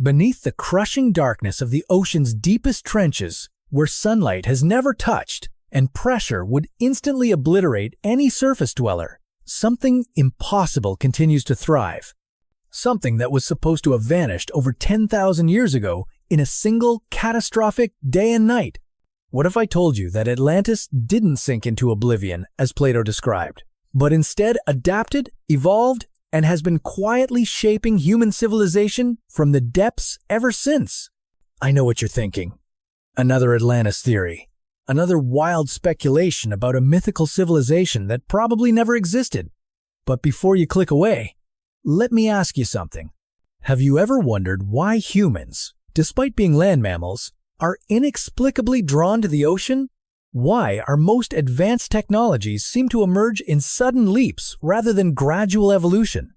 Beneath the crushing darkness of the ocean's deepest trenches, where sunlight has never touched and pressure would instantly obliterate any surface dweller, something impossible continues to thrive. Something that was supposed to have vanished over 10,000 years ago in a single catastrophic day and night. What if I told you that Atlantis didn't sink into oblivion, as Plato described, but instead adapted, evolved, and has been quietly shaping human civilization from the depths ever since? I know what you're thinking. Another Atlantis theory. Another wild speculation about a mythical civilization that probably never existed. But before you click away, let me ask you something. Have you ever wondered why humans, despite being land mammals, are inexplicably drawn to the ocean? Why our most advanced technologies seem to emerge in sudden leaps rather than gradual evolution?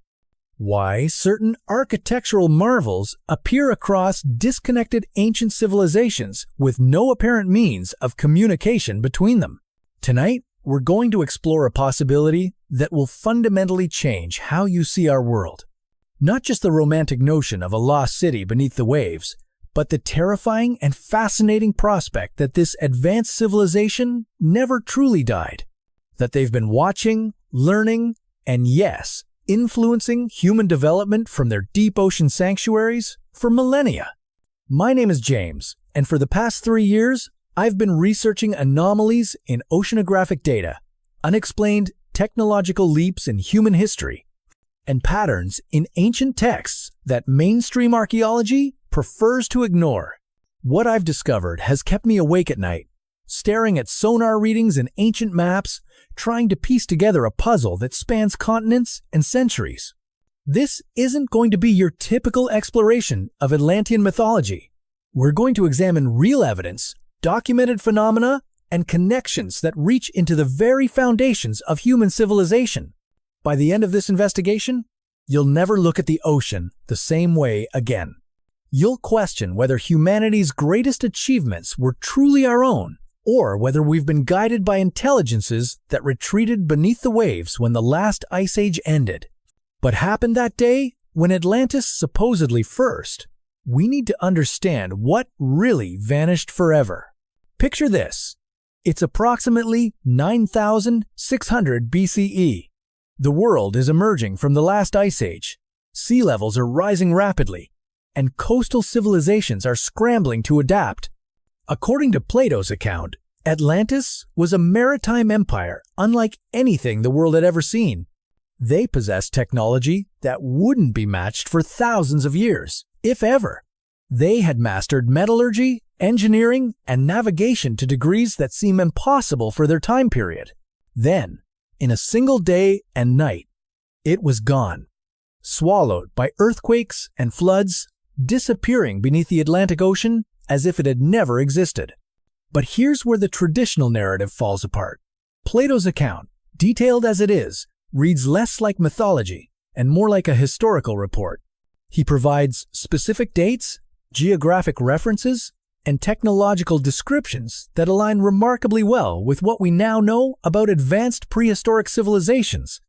Why certain architectural marvels appear across disconnected ancient civilizations with no apparent means of communication between them? Tonight, we're going to explore a possibility that will fundamentally change how you see our world. Not just the romantic notion of a lost city beneath the waves, but the terrifying and fascinating prospect that this advanced civilization never truly died. That they've been watching, learning, and yes, influencing human development from their deep ocean sanctuaries for millennia. My name is James, and for the past 3 years, I've been researching anomalies in oceanographic data, unexplained technological leaps in human history, and patterns in ancient texts that mainstream archaeology prefers to ignore. What I've discovered has kept me awake at night, staring at sonar readings and ancient maps, trying to piece together a puzzle that spans continents and centuries. This isn't going to be your typical exploration of Atlantean mythology. We're going to examine real evidence, documented phenomena, and connections that reach into the very foundations of human civilization. By the end of this investigation, you'll never look at the ocean the same way again. You'll question whether humanity's greatest achievements were truly our own, or whether we've been guided by intelligences that retreated beneath the waves when the last ice age ended. What happened that day when Atlantis supposedly first? We need to understand what really vanished forever. Picture this. It's approximately 9,600 BCE. The world is emerging from the last ice age. Sea levels are rising rapidly, and coastal civilizations are scrambling to adapt. According to Plato's account, Atlantis was a maritime empire unlike anything the world had ever seen. They possessed technology that wouldn't be matched for thousands of years, if ever. They had mastered metallurgy, engineering, and navigation to degrees that seem impossible for their time period. Then, in a single day and night, it was gone, swallowed by earthquakes and floods, disappearing beneath the Atlantic Ocean as if it had never existed. But here's where the traditional narrative falls apart. Plato's account, detailed as it is, reads less like mythology and more like a historical report. He provides specific dates, geographic references, and technological descriptions that align remarkably well with what we now know about advanced prehistoric civilizations.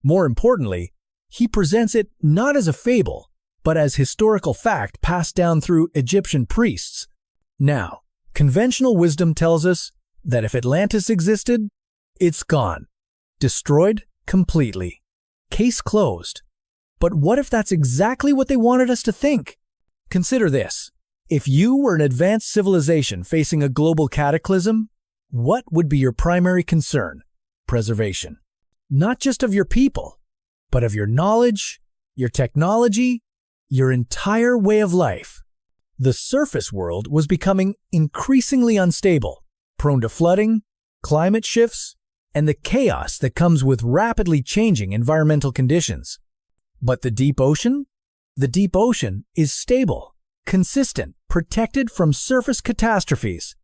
More importantly, he presents it not as a fable, but as historical fact passed down through Egyptian priests. Now, conventional wisdom tells us that if Atlantis existed, it's gone. Destroyed completely. Case closed. But what if that's exactly what they wanted us to think? Consider this. If you were an advanced civilization facing a global cataclysm, what would be your primary concern? Preservation. Not just of your people, but of your knowledge, your technology, your entire way of life. The surface world was becoming increasingly unstable, prone to flooding, climate shifts, and the chaos that comes with rapidly changing environmental conditions. But the deep ocean? The deep ocean is stable, consistent, protected from surface catastrophes.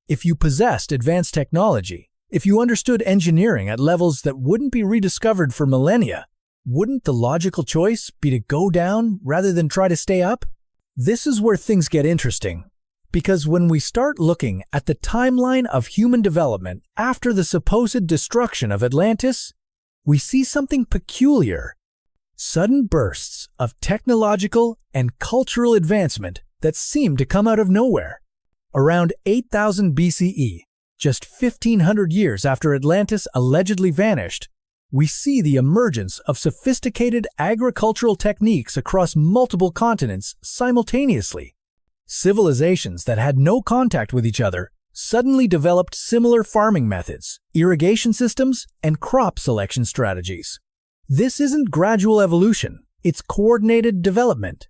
If you possessed advanced technology, if you understood engineering at levels that wouldn't be rediscovered for millennia, wouldn't the logical choice be to go down rather than try to stay up? This is where things get interesting, because when we start looking at the timeline of human development after the supposed destruction of Atlantis, we see something peculiar. Sudden bursts of technological and cultural advancement that seem to come out of nowhere. Around 8000 BCE, just 1500 years after Atlantis allegedly vanished, we see the emergence of sophisticated agricultural techniques across multiple continents simultaneously. Civilizations that had no contact with each other suddenly developed similar farming methods, irrigation systems, and crop selection strategies. This isn't gradual evolution, it's coordinated development.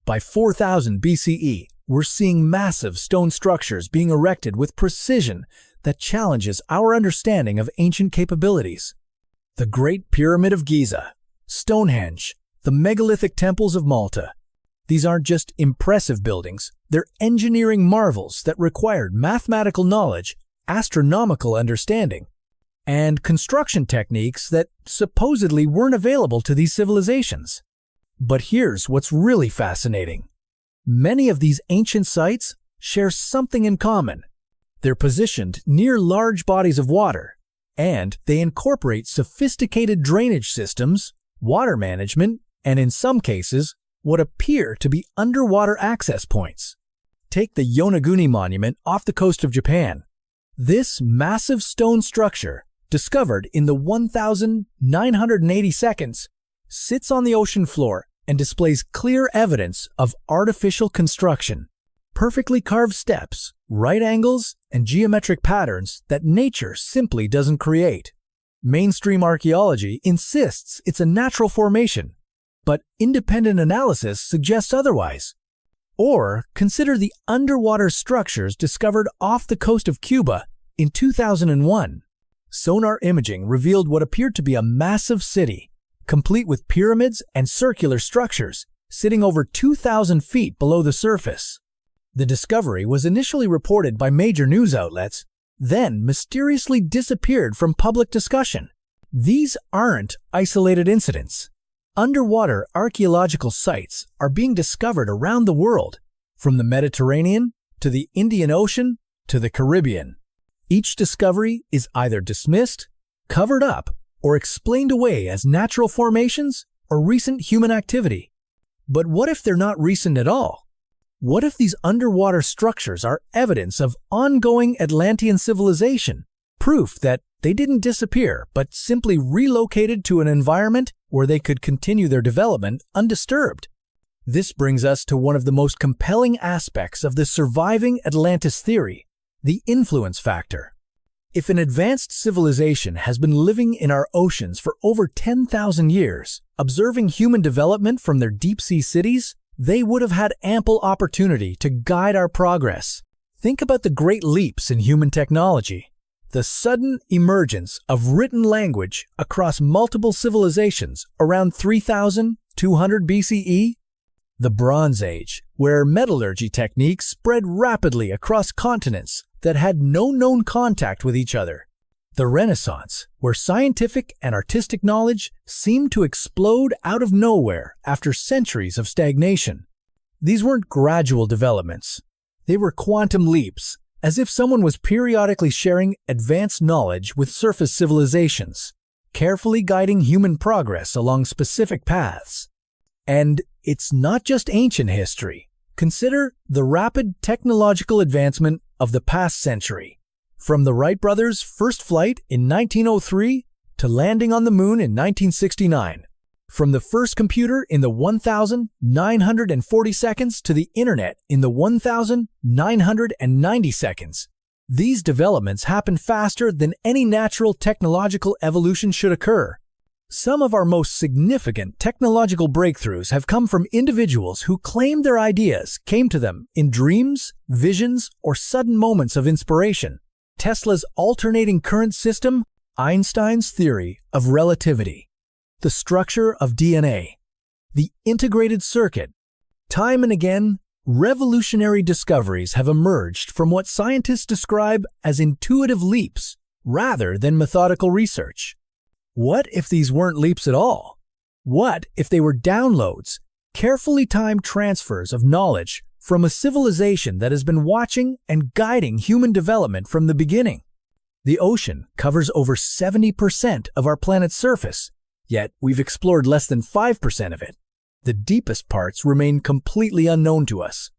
By 4000 BCE, we're seeing massive stone structures being erected with precision that challenges our understanding of ancient capabilities. The Great Pyramid of Giza, Stonehenge, the megalithic temples of Malta. These aren't just impressive buildings, they're engineering marvels that required mathematical knowledge, astronomical understanding, and construction techniques that supposedly weren't available to these civilizations. But here's what's really fascinating. Many of these ancient sites share something in common. They're positioned near large bodies of water, and they incorporate sophisticated drainage systems, water management, and in some cases, what appear to be underwater access points. Take the Yonaguni Monument off the coast of Japan. This massive stone structure, discovered in the 1980 seconds, sits on the ocean floor and displays clear evidence of artificial construction. Perfectly carved steps, right angles, and geometric patterns that nature simply doesn't create. Mainstream archaeology insists it's a natural formation, but independent analysis suggests otherwise. Or consider the underwater structures discovered off the coast of Cuba in 2001. Sonar imaging revealed what appeared to be a massive city, complete with pyramids and circular structures, sitting over 2,000 feet below the surface. The discovery was initially reported by major news outlets, then mysteriously disappeared from public discussion. These aren't isolated incidents. Underwater archaeological sites are being discovered around the world, from the Mediterranean to the Indian Ocean to the Caribbean. Each discovery is either dismissed, covered up, or explained away as natural formations or recent human activity. But what if they're not recent at all? What if these underwater structures are evidence of ongoing Atlantean civilization, proof that they didn't disappear but simply relocated to an environment where they could continue their development undisturbed? This brings us to one of the most compelling aspects of the surviving Atlantis theory, the influence factor. If an advanced civilization has been living in our oceans for over 10,000 years, observing human development from their deep-sea cities, they would have had ample opportunity to guide our progress. Think about the great leaps in human technology, the sudden emergence of written language across multiple civilizations around 3200 BCE, the Bronze Age, where metallurgy techniques spread rapidly across continents that had no known contact with each other, the Renaissance, where scientific and artistic knowledge seemed to explode out of nowhere after centuries of stagnation. These weren't gradual developments. They were quantum leaps, as if someone was periodically sharing advanced knowledge with surface civilizations, carefully guiding human progress along specific paths. And it's not just ancient history. Consider the rapid technological advancement of the past century. From the Wright brothers' first flight in 1903 to landing on the moon in 1969. From the first computer in the 1940 seconds to the internet in the 1990 seconds. These developments happen faster than any natural technological evolution should occur. Some of our most significant technological breakthroughs have come from individuals who claim their ideas came to them in dreams, visions, or sudden moments of inspiration. Tesla's alternating current system, Einstein's theory of relativity, the structure of DNA, the integrated circuit. Time and again, revolutionary discoveries have emerged from what scientists describe as intuitive leaps rather than methodical research. What if these weren't leaps at all? What if they were downloads, carefully timed transfers of knowledge from a civilization that has been watching and guiding human development from the beginning? The ocean covers over 70% of our planet's surface, Yet we've explored less than 5% of it. The deepest parts remain completely unknown to us.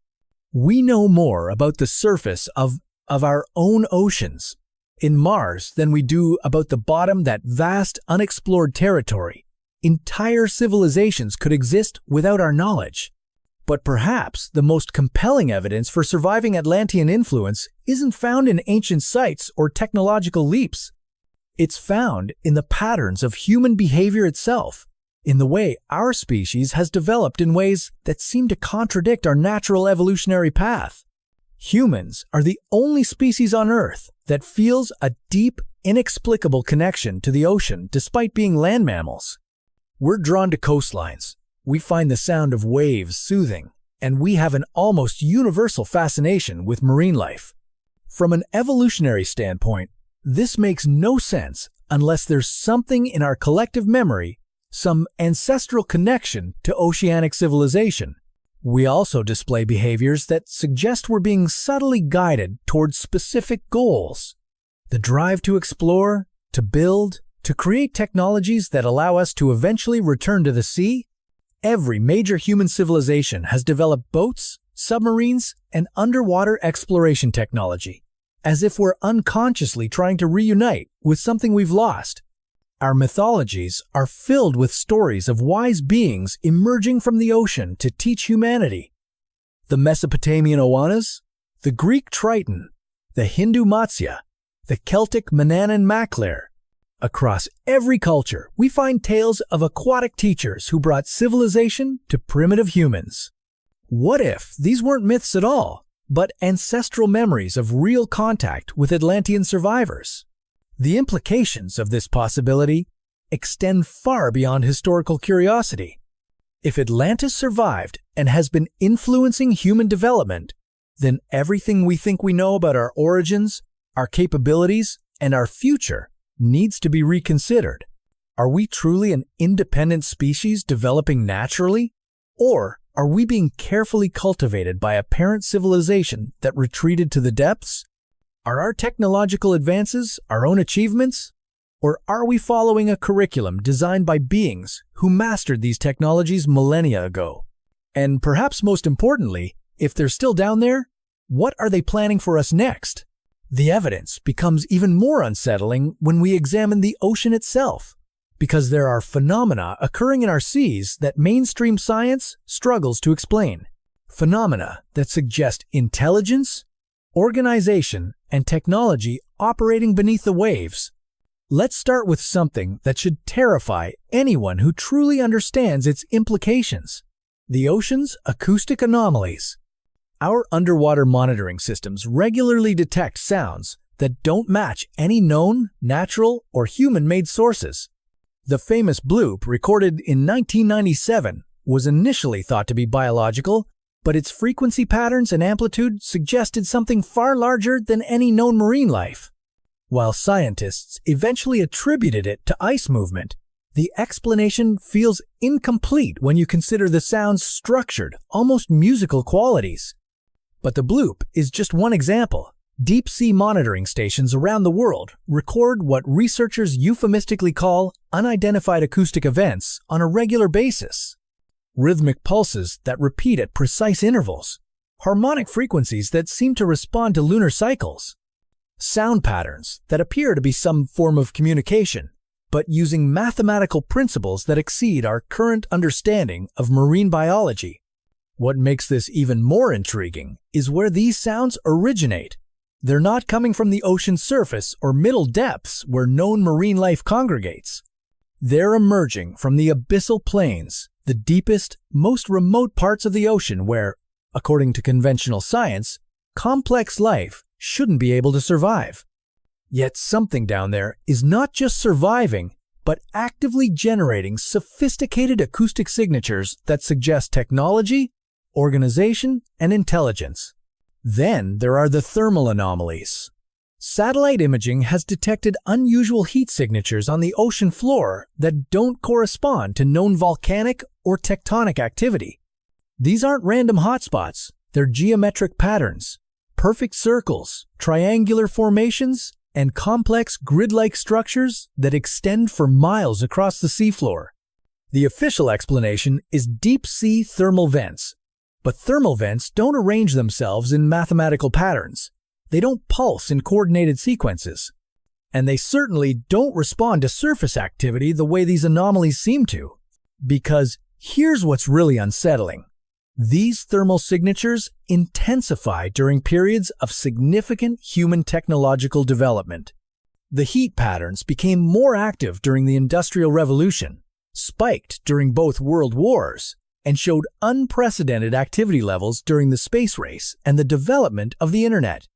We know more about the surface of our own oceans in Mars than we do about the bottom, that vast unexplored territory. Entire civilizations could exist without our knowledge. But perhaps the most compelling evidence for surviving Atlantean influence isn't found in ancient sites or technological leaps. It's found in the patterns of human behavior itself, in the way our species has developed in ways that seem to contradict our natural evolutionary path. Humans are the only species on Earth that feels a deep, inexplicable connection to the ocean despite being land mammals. We're drawn to coastlines. We find the sound of waves soothing, and we have an almost universal fascination with marine life. From an evolutionary standpoint, this makes no sense unless there's something in our collective memory, some ancestral connection to oceanic civilization. We also display behaviors that suggest we're being subtly guided towards specific goals. The drive to explore, to build, to create technologies that allow us to eventually return to the sea. Every major human civilization has developed boats, submarines, and underwater exploration technology, as if we're unconsciously trying to reunite with something we've lost. Our mythologies are filled with stories of wise beings emerging from the ocean to teach humanity. The Mesopotamian Oannes, the Greek Triton, the Hindu Matsya, the Celtic Manannan Maclair. Across every culture, we find tales of aquatic teachers who brought civilization to primitive humans. What if these weren't myths at all, but ancestral memories of real contact with Atlantean survivors? The implications of this possibility extend far beyond historical curiosity. If Atlantis survived and has been influencing human development, then everything we think we know about our origins, our capabilities, and our future needs to be reconsidered. Are we truly an independent species developing naturally? Or are we being carefully cultivated by a parent civilization that retreated to the depths? Are our technological advances our own achievements? Or are we following a curriculum designed by beings who mastered these technologies millennia ago? And perhaps most importantly, if they're still down there, what are they planning for us next? The evidence becomes even more unsettling when we examine the ocean itself, because there are phenomena occurring in our seas that mainstream science struggles to explain. Phenomena that suggest intelligence, organization, and technology operating beneath the waves. Let's start with something that should terrify anyone who truly understands its implications: the ocean's acoustic anomalies. Our underwater monitoring systems regularly detect sounds that don't match any known, natural, or human-made sources. The famous bloop, recorded in 1997, was initially thought to be biological, but its frequency patterns and amplitude suggested something far larger than any known marine life. While scientists eventually attributed it to ice movement, the explanation feels incomplete when you consider the sound's structured, almost musical qualities. But the bloop is just one example. Deep-sea monitoring stations around the world record what researchers euphemistically call unidentified acoustic events on a regular basis. Rhythmic pulses that repeat at precise intervals, harmonic frequencies that seem to respond to lunar cycles, sound patterns that appear to be some form of communication, but using mathematical principles that exceed our current understanding of marine biology. What makes this even more intriguing is where these sounds originate. They're not coming from the ocean's surface or middle depths where known marine life congregates. They're emerging from the abyssal plains, the deepest, most remote parts of the ocean where, according to conventional science, complex life shouldn't be able to survive. Yet something down there is not just surviving, but actively generating sophisticated acoustic signatures that suggest technology, organization, and intelligence. Then there are the thermal anomalies. Satellite imaging has detected unusual heat signatures on the ocean floor that don't correspond to known volcanic or tectonic activity. These aren't random hotspots, they're geometric patterns, perfect circles, triangular formations, and complex grid-like structures that extend for miles across the seafloor. The official explanation is deep-sea thermal vents. But thermal vents don't arrange themselves in mathematical patterns. They don't pulse in coordinated sequences. And they certainly don't respond to surface activity the way these anomalies seem to. Because here's what's really unsettling. These thermal signatures intensify during periods of significant human technological development. The heat patterns became more active during the Industrial Revolution, spiked during both world wars, and showed unprecedented activity levels during the space race and the development of the internet.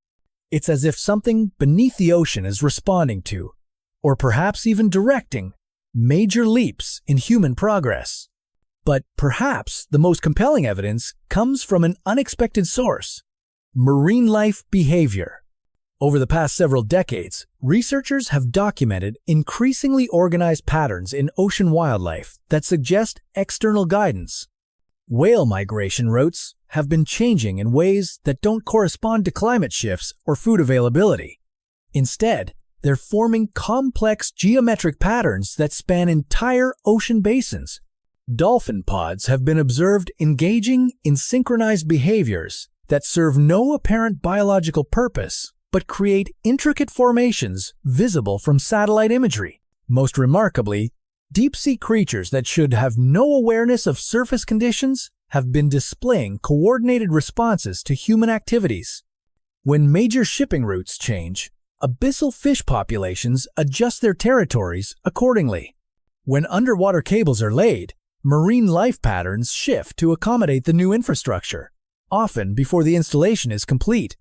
It's as if something beneath the ocean is responding to, or perhaps even directing, major leaps in human progress. But perhaps the most compelling evidence comes from an unexpected source: marine life behavior. Over the past several decades, researchers have documented increasingly organized patterns in ocean wildlife that suggest external guidance. Whale migration routes have been changing in ways that don't correspond to climate shifts or food availability. Instead, they're forming complex geometric patterns that span entire ocean basins. Dolphin pods have been observed engaging in synchronized behaviors that serve no apparent biological purpose, but create intricate formations visible from satellite imagery. Most remarkably, deep-sea creatures that should have no awareness of surface conditions have been displaying coordinated responses to human activities. When major shipping routes change, abyssal fish populations adjust their territories accordingly. When underwater cables are laid, marine life patterns shift to accommodate the new infrastructure, often before the installation is complete.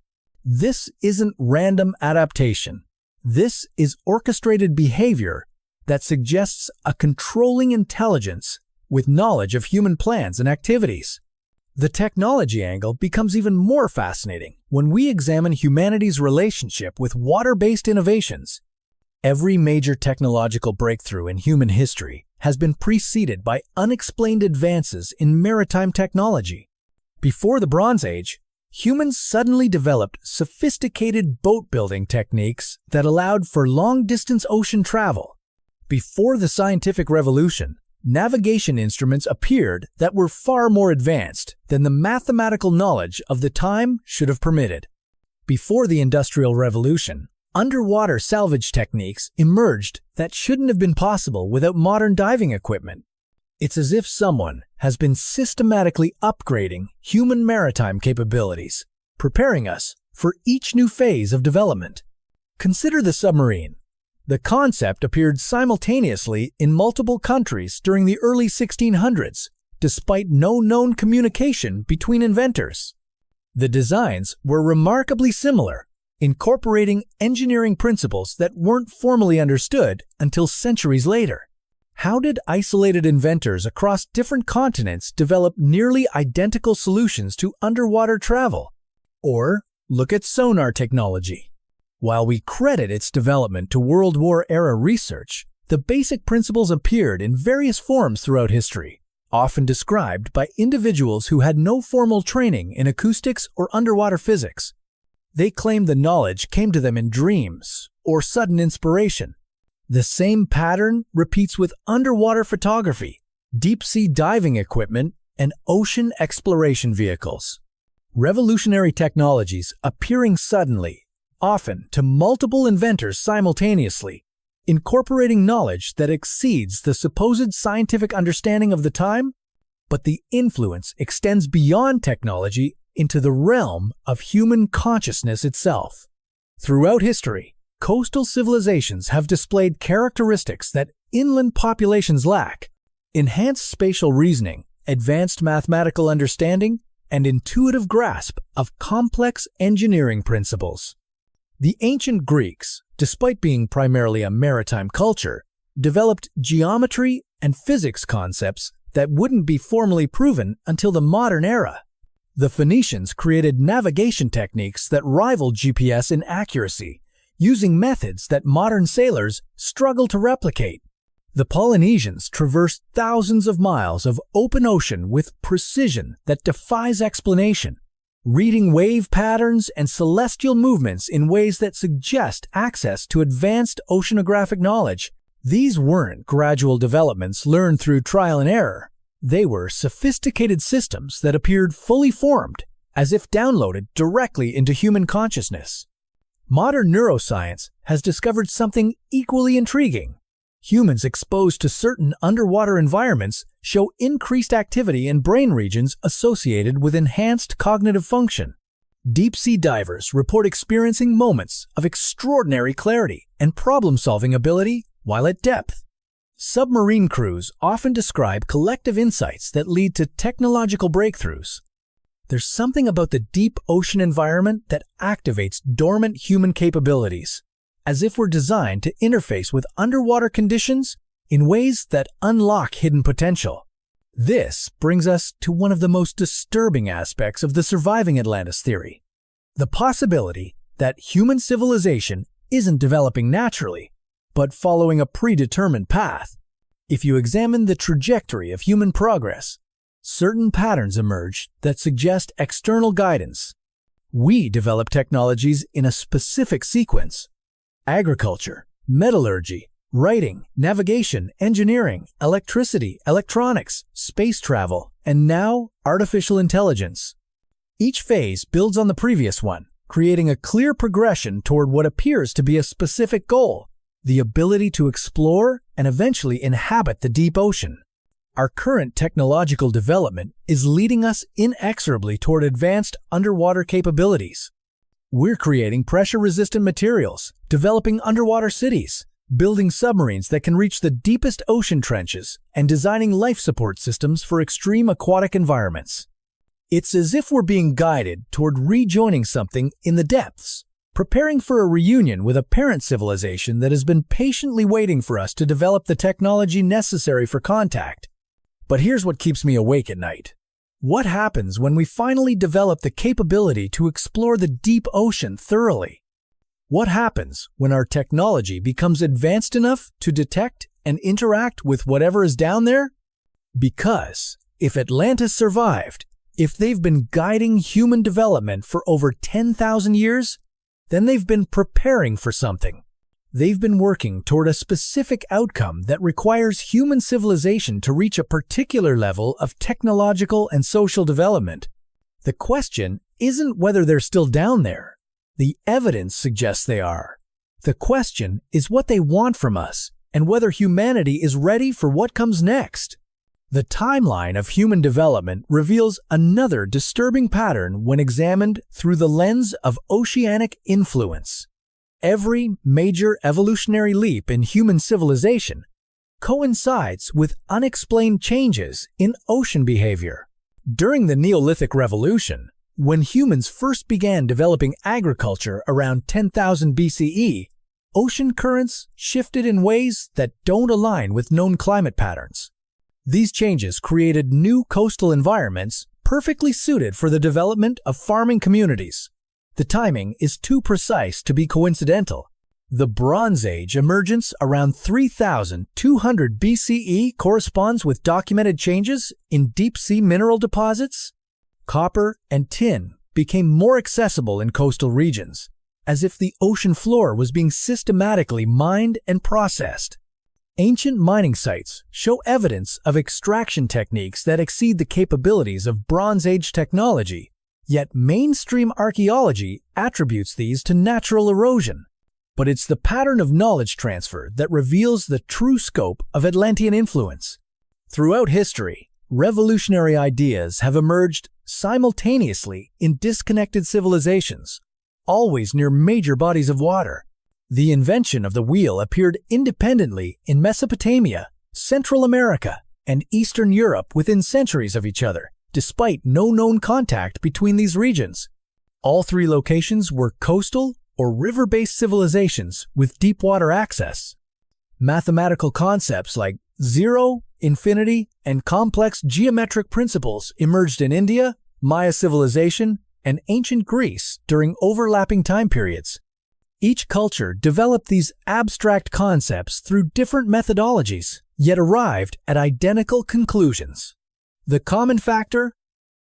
This isn't random adaptation. This is orchestrated behavior that suggests a controlling intelligence with knowledge of human plans and activities. The technology angle becomes even more fascinating when we examine humanity's relationship with water-based innovations. Every major technological breakthrough in human history has been preceded by unexplained advances in maritime technology. Before the Bronze Age, humans suddenly developed sophisticated boat-building techniques that allowed for long-distance ocean travel. Before the scientific revolution, navigation instruments appeared that were far more advanced than the mathematical knowledge of the time should have permitted. Before the Industrial Revolution, underwater salvage techniques emerged that shouldn't have been possible without modern diving equipment. It's as if someone has been systematically upgrading human maritime capabilities, preparing us for each new phase of development. Consider the submarine. The concept appeared simultaneously in multiple countries during the early 1600s, despite no known communication between inventors. The designs were remarkably similar, incorporating engineering principles that weren't formally understood until centuries later. How did isolated inventors across different continents develop nearly identical solutions to underwater travel? Or look at sonar technology. While we credit its development to World War-era research, the basic principles appeared in various forms throughout history, often described by individuals who had no formal training in acoustics or underwater physics. They claimed the knowledge came to them in dreams or sudden inspiration. The same pattern repeats with underwater photography, deep-sea diving equipment, and ocean exploration vehicles. Revolutionary technologies appearing suddenly, often to multiple inventors simultaneously, incorporating knowledge that exceeds the supposed scientific understanding of the time, but the influence extends beyond technology into the realm of human consciousness itself. Throughout history, coastal civilizations have displayed characteristics that inland populations lack: enhanced spatial reasoning, advanced mathematical understanding, and intuitive grasp of complex engineering principles. The ancient Greeks, despite being primarily a maritime culture, developed geometry and physics concepts that wouldn't be formally proven until the modern era. The Phoenicians created navigation techniques that rivaled GPS in accuracy, using methods that modern sailors struggle to replicate. The Polynesians traversed thousands of miles of open ocean with precision that defies explanation, reading wave patterns and celestial movements in ways that suggest access to advanced oceanographic knowledge. These weren't gradual developments learned through trial and error. They were sophisticated systems that appeared fully formed, as if downloaded directly into human consciousness. Modern neuroscience has discovered something equally intriguing. Humans exposed to certain underwater environments show increased activity in brain regions associated with enhanced cognitive function. Deep-sea divers report experiencing moments of extraordinary clarity and problem-solving ability while at depth. Submarine crews often describe collective insights that lead to technological breakthroughs. There's something about the deep ocean environment that activates dormant human capabilities, as if we're designed to interface with underwater conditions in ways that unlock hidden potential. This brings us to one of the most disturbing aspects of the surviving Atlantis theory: the possibility that human civilization isn't developing naturally, but following a predetermined path. If you examine the trajectory of human progress, certain patterns emerge that suggest external guidance. We develop technologies in a specific sequence: agriculture, metallurgy, writing, navigation, engineering, electricity, electronics, space travel, and now artificial intelligence. Each phase builds on the previous one, creating a clear progression toward what appears to be a specific goal: the ability to explore and eventually inhabit the deep ocean. Our current technological development is leading us inexorably toward advanced underwater capabilities. We're creating pressure-resistant materials, developing underwater cities, building submarines that can reach the deepest ocean trenches, and designing life support systems for extreme aquatic environments. It's as if we're being guided toward rejoining something in the depths, preparing for a reunion with a parent civilization that has been patiently waiting for us to develop the technology necessary for contact. But here's what keeps me awake at night. What happens when we finally develop the capability to explore the deep ocean thoroughly? What happens when our technology becomes advanced enough to detect and interact with whatever is down there? Because if Atlantis survived, if they've been guiding human development for over 10,000 years, then they've been preparing for something. They've been working toward a specific outcome that requires human civilization to reach a particular level of technological and social development. The question isn't whether they're still down there. The evidence suggests they are. The question is what they want from us and whether humanity is ready for what comes next. The timeline of human development reveals another disturbing pattern when examined through the lens of oceanic influence. Every major evolutionary leap in human civilization coincides with unexplained changes in ocean behavior. During the Neolithic Revolution, when humans first began developing agriculture around 10,000 BCE, ocean currents shifted in ways that don't align with known climate patterns. These changes created new coastal environments perfectly suited for the development of farming communities. The timing is too precise to be coincidental. The Bronze Age emergence around 3,200 BCE corresponds with documented changes in deep-sea mineral deposits. Copper and tin became more accessible in coastal regions, as if the ocean floor was being systematically mined and processed. Ancient mining sites show evidence of extraction techniques that exceed the capabilities of Bronze Age technology, yet mainstream archaeology attributes these to natural erosion. But it's the pattern of knowledge transfer that reveals the true scope of Atlantean influence. Throughout history, revolutionary ideas have emerged simultaneously in disconnected civilizations, always near major bodies of water. The invention of the wheel appeared independently in Mesopotamia, Central America, and Eastern Europe within centuries of each other, despite no known contact between these regions. All three locations were coastal or river-based civilizations with deep water access. Mathematical concepts like zero, infinity, and complex geometric principles emerged in India, Maya civilization, and ancient Greece during overlapping time periods. Each culture developed these abstract concepts through different methodologies, yet arrived at identical conclusions. The common factor?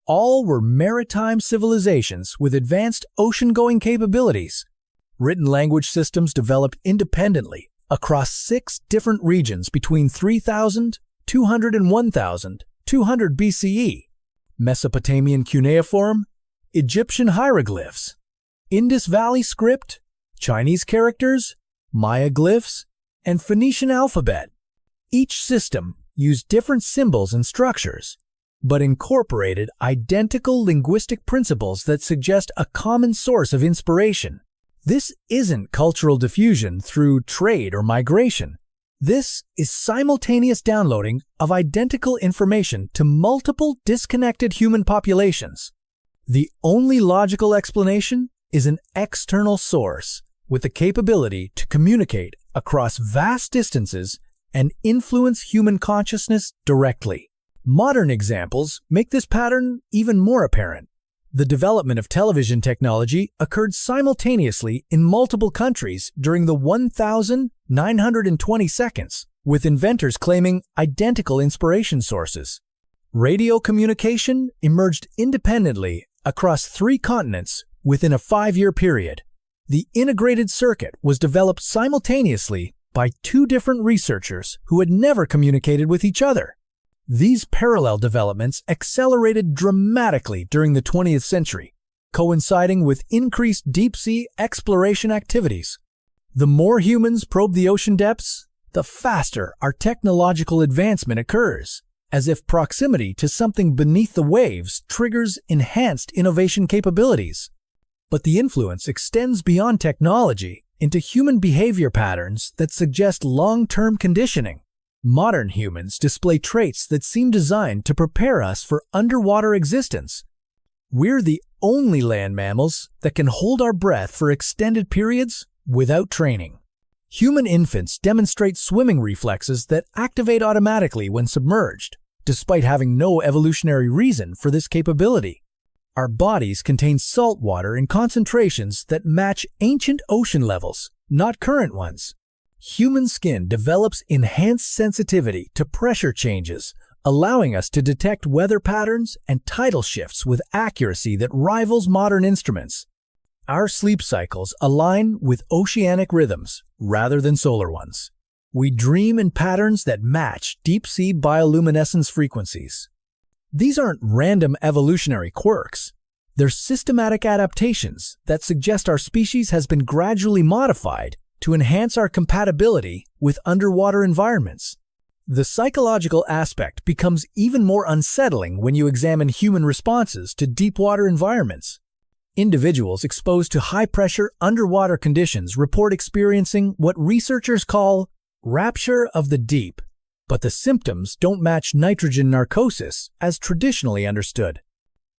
All were maritime civilizations with advanced ocean-going capabilities. Written language systems developed independently across 6 different regions between 3,200 and 1,200 BCE: Mesopotamian cuneiform, Egyptian hieroglyphs, Indus Valley script, Chinese characters, Maya glyphs, and Phoenician alphabet. Each system used different symbols and structures, but incorporated identical linguistic principles that suggest a common source of inspiration. This isn't cultural diffusion through trade or migration. This is simultaneous downloading of identical information to multiple disconnected human populations. The only logical explanation is an external source with the capability to communicate across vast distances and influence human consciousness directly. Modern examples make this pattern even more apparent. The development of television technology occurred simultaneously in multiple countries during the 1,920 seconds, with inventors claiming identical inspiration sources. Radio communication emerged independently across 3 continents within a 5-year period. The integrated circuit was developed simultaneously by 2 different researchers who had never communicated with each other. These parallel developments accelerated dramatically during the 20th century, coinciding with increased deep-sea exploration activities. The more humans probe the ocean depths, the faster our technological advancement occurs, as if proximity to something beneath the waves triggers enhanced innovation capabilities. But the influence extends beyond technology into human behavior patterns that suggest long-term conditioning. Modern humans display traits that seem designed to prepare us for underwater existence. We're the only land mammals that can hold our breath for extended periods without training. Human infants demonstrate swimming reflexes that activate automatically when submerged, despite having no evolutionary reason for this capability. Our bodies contain salt water in concentrations that match ancient ocean levels, not current ones. Human skin develops enhanced sensitivity to pressure changes, allowing us to detect weather patterns and tidal shifts with accuracy that rivals modern instruments. Our sleep cycles align with oceanic rhythms rather than solar ones. We dream in patterns that match deep-sea bioluminescence frequencies. These aren't random evolutionary quirks. They're systematic adaptations that suggest our species has been gradually modified to enhance our compatibility with underwater environments. The psychological aspect becomes even more unsettling when you examine human responses to deep-water environments. Individuals exposed to high-pressure underwater conditions report experiencing what researchers call rapture of the deep, but the symptoms don't match nitrogen narcosis as traditionally understood.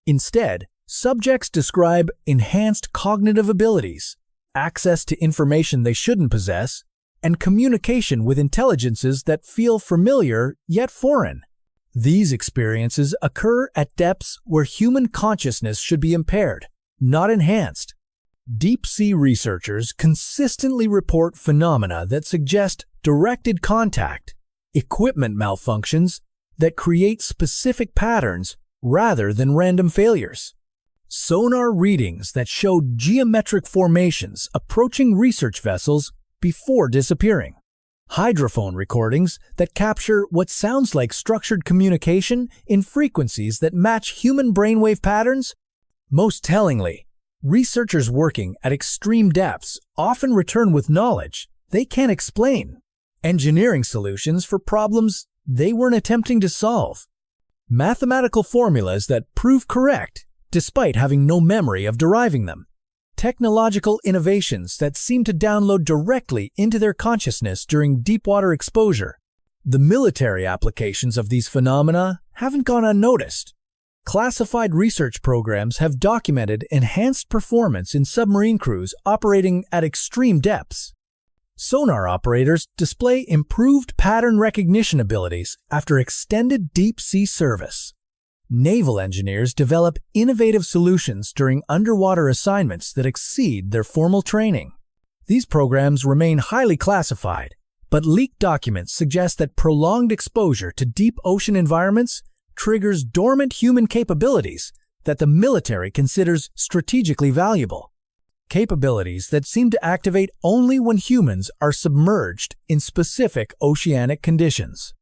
Instead, subjects describe enhanced cognitive abilities, access to information they shouldn't possess, and communication with intelligences that feel familiar yet foreign. These experiences occur at depths where human consciousness should be impaired, not enhanced. Deep-sea researchers consistently report phenomena that suggest directed contact, equipment malfunctions that create specific patterns rather than random failures. Sonar readings that show geometric formations approaching research vessels before disappearing. Hydrophone recordings that capture what sounds like structured communication in frequencies that match human brainwave patterns. Most tellingly, researchers working at extreme depths often return with knowledge they can't explain, engineering solutions for problems they weren't attempting to solve, mathematical formulas that prove correct despite having no memory of deriving them, technological innovations that seem to download directly into their consciousness during deep-water exposure. The military applications of these phenomena haven't gone unnoticed. Classified research programs have documented enhanced performance in submarine crews operating at extreme depths. Sonar operators display improved pattern recognition abilities after extended deep-sea service. Naval engineers develop innovative solutions during underwater assignments that exceed their formal training. These programs remain highly classified, but leaked documents suggest that prolonged exposure to deep ocean environments triggers dormant human capabilities that the military considers strategically valuable. Capabilities that seem to activate only when humans are submerged in specific oceanic conditions.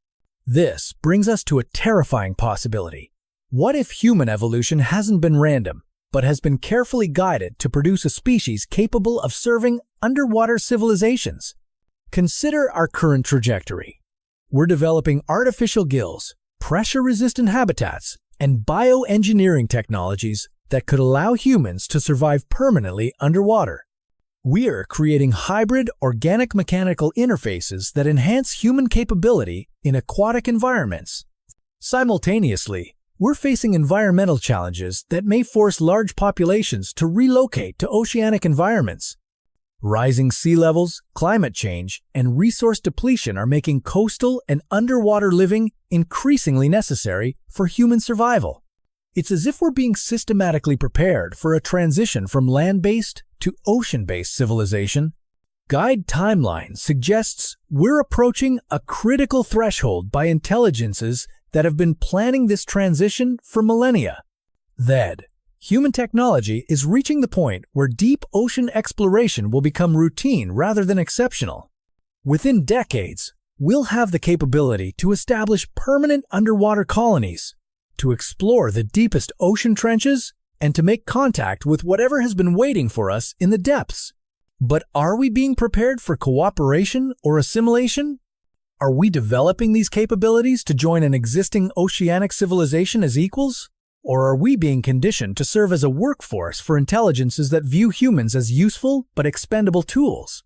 This brings us to a terrifying possibility. What if human evolution hasn't been random, but has been carefully guided to produce a species capable of serving underwater civilizations? Consider our current trajectory. We're developing artificial gills, pressure-resistant habitats, and bioengineering technologies that could allow humans to survive permanently underwater. We're creating hybrid organic-mechanical interfaces that enhance human capability in aquatic environments. Simultaneously, we're facing environmental challenges that may force large populations to relocate to oceanic environments. Rising sea levels, climate change, and resource depletion are making coastal and underwater living increasingly necessary for human survival. It's as if we're being systematically prepared for a transition from land-based to ocean-based civilization. Guide Timeline suggests we're approaching a critical threshold by intelligences that have been planning this transition for millennia. That human technology is reaching the point where deep ocean exploration will become routine rather than exceptional. Within decades, we'll have the capability to establish permanent underwater colonies, to explore the deepest ocean trenches, and to make contact with whatever has been waiting for us in the depths. But are we being prepared for cooperation or assimilation? Are we developing these capabilities to join an existing oceanic civilization as equals? Or are we being conditioned to serve as a workforce for intelligences that view humans as useful but expendable tools?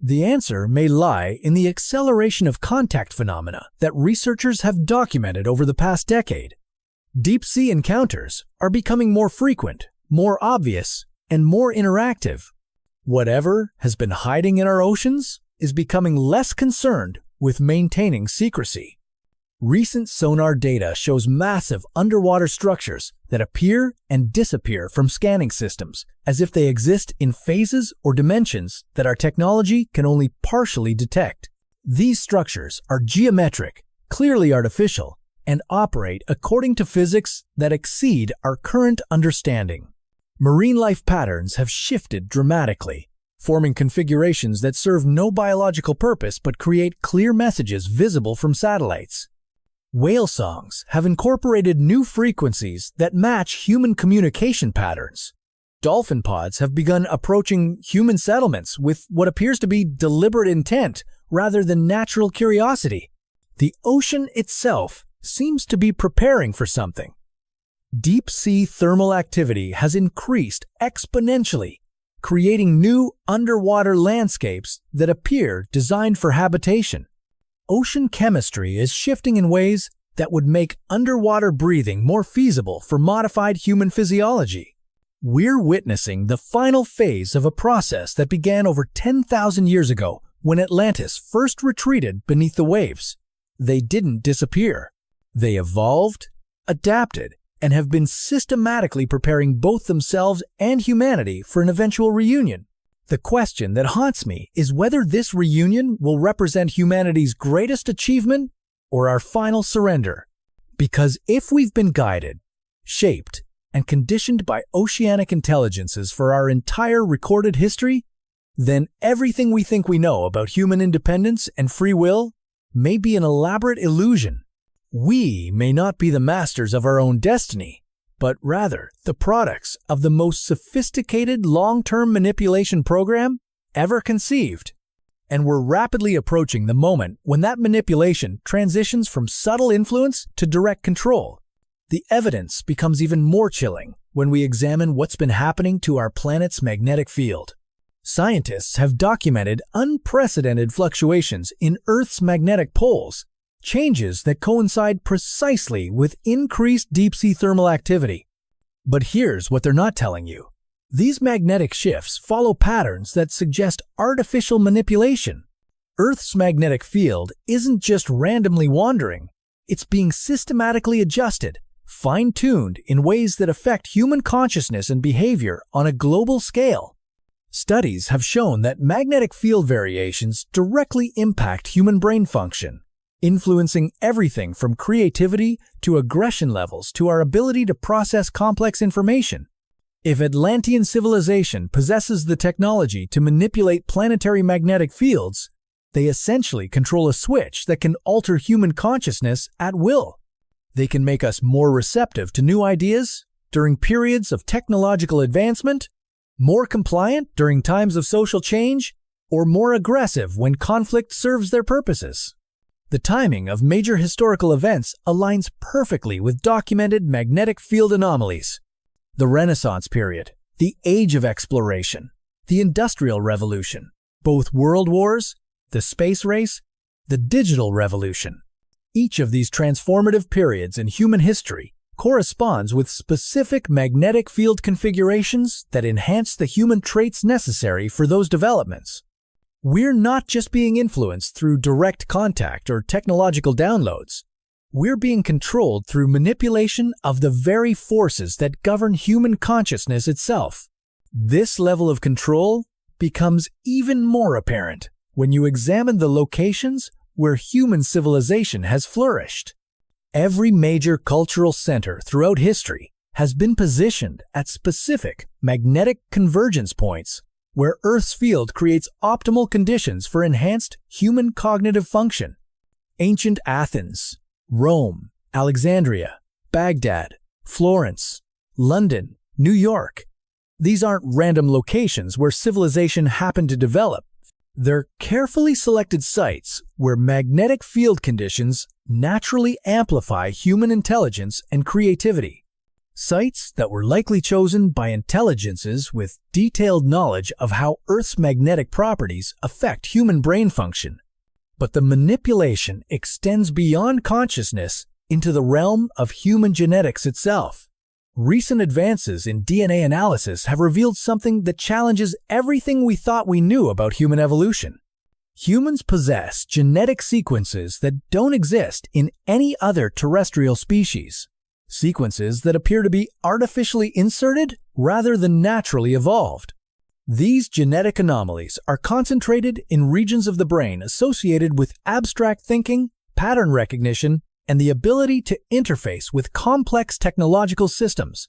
The answer may lie in the acceleration of contact phenomena that researchers have documented over the past decade. Deep-sea encounters are becoming more frequent, more obvious, and more interactive. Whatever has been hiding in our oceans is becoming less concerned with maintaining secrecy. Recent sonar data shows massive underwater structures that appear and disappear from scanning systems as if they exist in phases or dimensions that our technology can only partially detect. These structures are geometric, clearly artificial, and operate according to physics that exceed our current understanding. Marine life patterns have shifted dramatically, forming configurations that serve no biological purpose but create clear messages visible from satellites. Whale songs have incorporated new frequencies that match human communication patterns. Dolphin pods have begun approaching human settlements with what appears to be deliberate intent rather than natural curiosity. The ocean itself seems to be preparing for something. Deep-sea thermal activity has increased exponentially, creating new underwater landscapes that appear designed for habitation. Ocean chemistry is shifting in ways that would make underwater breathing more feasible for modified human physiology. We're witnessing the final phase of a process that began over 10,000 years ago when Atlantis first retreated beneath the waves. They didn't disappear. They evolved, adapted, and have been systematically preparing both themselves and humanity for an eventual reunion. The question that haunts me is whether this reunion will represent humanity's greatest achievement or our final surrender. Because if we've been guided, shaped, and conditioned by oceanic intelligences for our entire recorded history, then everything we think we know about human independence and free will may be an elaborate illusion. We may not be the masters of our own destiny, but rather the products of the most sophisticated long-term manipulation program ever conceived. And we're rapidly approaching the moment when that manipulation transitions from subtle influence to direct control. The evidence becomes even more chilling when we examine what's been happening to our planet's magnetic field. Scientists have documented unprecedented fluctuations in Earth's magnetic poles, changes that coincide precisely with increased deep-sea thermal activity. But here's what they're not telling you. These magnetic shifts follow patterns that suggest artificial manipulation. Earth's magnetic field isn't just randomly wandering. It's being systematically adjusted, fine-tuned in ways that affect human consciousness and behavior on a global scale. Studies have shown that magnetic field variations directly impact human brain function. influencing everything from creativity to aggression levels to our ability to process complex information. If Atlantean civilization possesses the technology to manipulate planetary magnetic fields, they essentially control a switch that can alter human consciousness at will. They can make us more receptive to new ideas during periods of technological advancement, more compliant during times of social change, or more aggressive when conflict serves their purposes. The timing of major historical events aligns perfectly with documented magnetic field anomalies. The Renaissance period, the Age of Exploration, the Industrial Revolution, both world wars, the space race, the digital revolution. Each of these transformative periods in human history corresponds with specific magnetic field configurations that enhance the human traits necessary for those developments. We're not just being influenced through direct contact or technological downloads. We're being controlled through manipulation of the very forces that govern human consciousness itself. This level of control becomes even more apparent when you examine the locations where human civilization has flourished. Every major cultural center throughout history has been positioned at specific magnetic convergence points where Earth's field creates optimal conditions for enhanced human cognitive function. Ancient Athens, Rome, Alexandria, Baghdad, Florence, London, New York. These aren't random locations where civilization happened to develop. They're carefully selected sites where magnetic field conditions naturally amplify human intelligence and creativity. Sites that were likely chosen by intelligences with detailed knowledge of how Earth's magnetic properties affect human brain function. But the manipulation extends beyond consciousness into the realm of human genetics itself. Recent advances in DNA analysis have revealed something that challenges everything we thought we knew about human evolution. Humans possess genetic sequences that don't exist in any other terrestrial species. Sequences that appear to be artificially inserted rather than naturally evolved. These genetic anomalies are concentrated in regions of the brain associated with abstract thinking, pattern recognition, and the ability to interface with complex technological systems.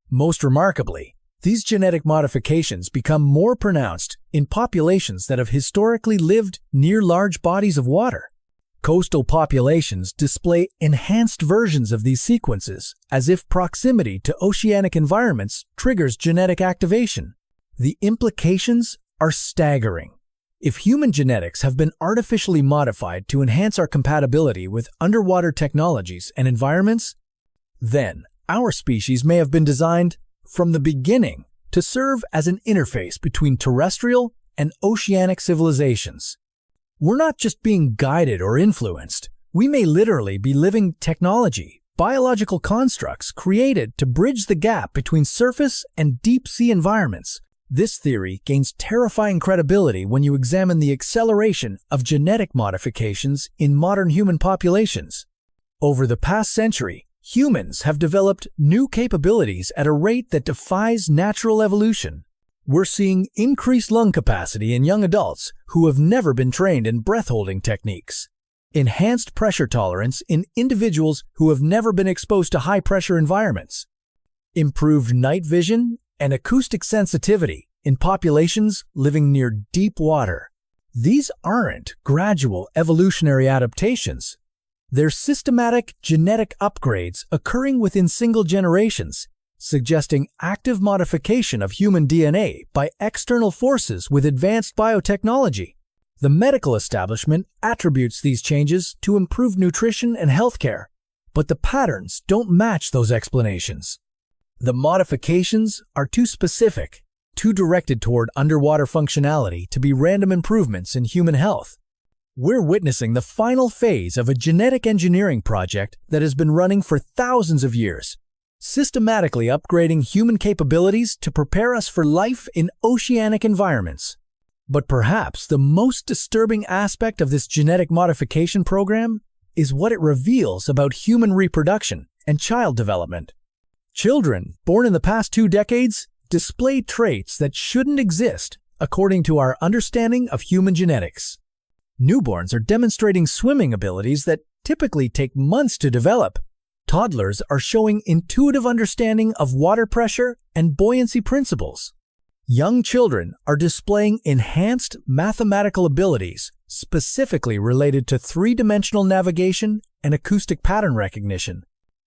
Most remarkably, these genetic modifications become more pronounced in populations that have historically lived near large bodies of water. Coastal populations display enhanced versions of these sequences, as if proximity to oceanic environments triggers genetic activation. The implications are staggering. If human genetics have been artificially modified to enhance our compatibility with underwater technologies and environments, then our species may have been designed from the beginning to serve as an interface between terrestrial and oceanic civilizations. We're not just being guided or influenced. We may literally be living technology, biological constructs created to bridge the gap between surface and deep sea environments. This theory gains terrifying credibility when you examine the acceleration of genetic modifications in modern human populations. Over the past century, humans have developed new capabilities at a rate that defies natural evolution. We're seeing increased lung capacity in young adults who have never been trained in breath-holding techniques, enhanced pressure tolerance in individuals who have never been exposed to high-pressure environments, improved night vision and acoustic sensitivity in populations living near deep water. These aren't gradual evolutionary adaptations. They're systematic genetic upgrades occurring within single generations, suggesting active modification of human DNA by external forces with advanced biotechnology. The medical establishment attributes these changes to improved nutrition and healthcare, but the patterns don't match those explanations. The modifications are too specific, too directed toward underwater functionality to be random improvements in human health. We're witnessing the final phase of a genetic engineering project that has been running for thousands of years, systematically upgrading human capabilities to prepare us for life in oceanic environments. But perhaps the most disturbing aspect of this genetic modification program is what it reveals about human reproduction and child development. Children born in the past 2 decades display traits that shouldn't exist according to our understanding of human genetics. Newborns are demonstrating swimming abilities that typically take months to develop. Toddlers are showing intuitive understanding of water pressure and buoyancy principles. Young children are displaying enhanced mathematical abilities specifically related to three-dimensional navigation and acoustic pattern recognition.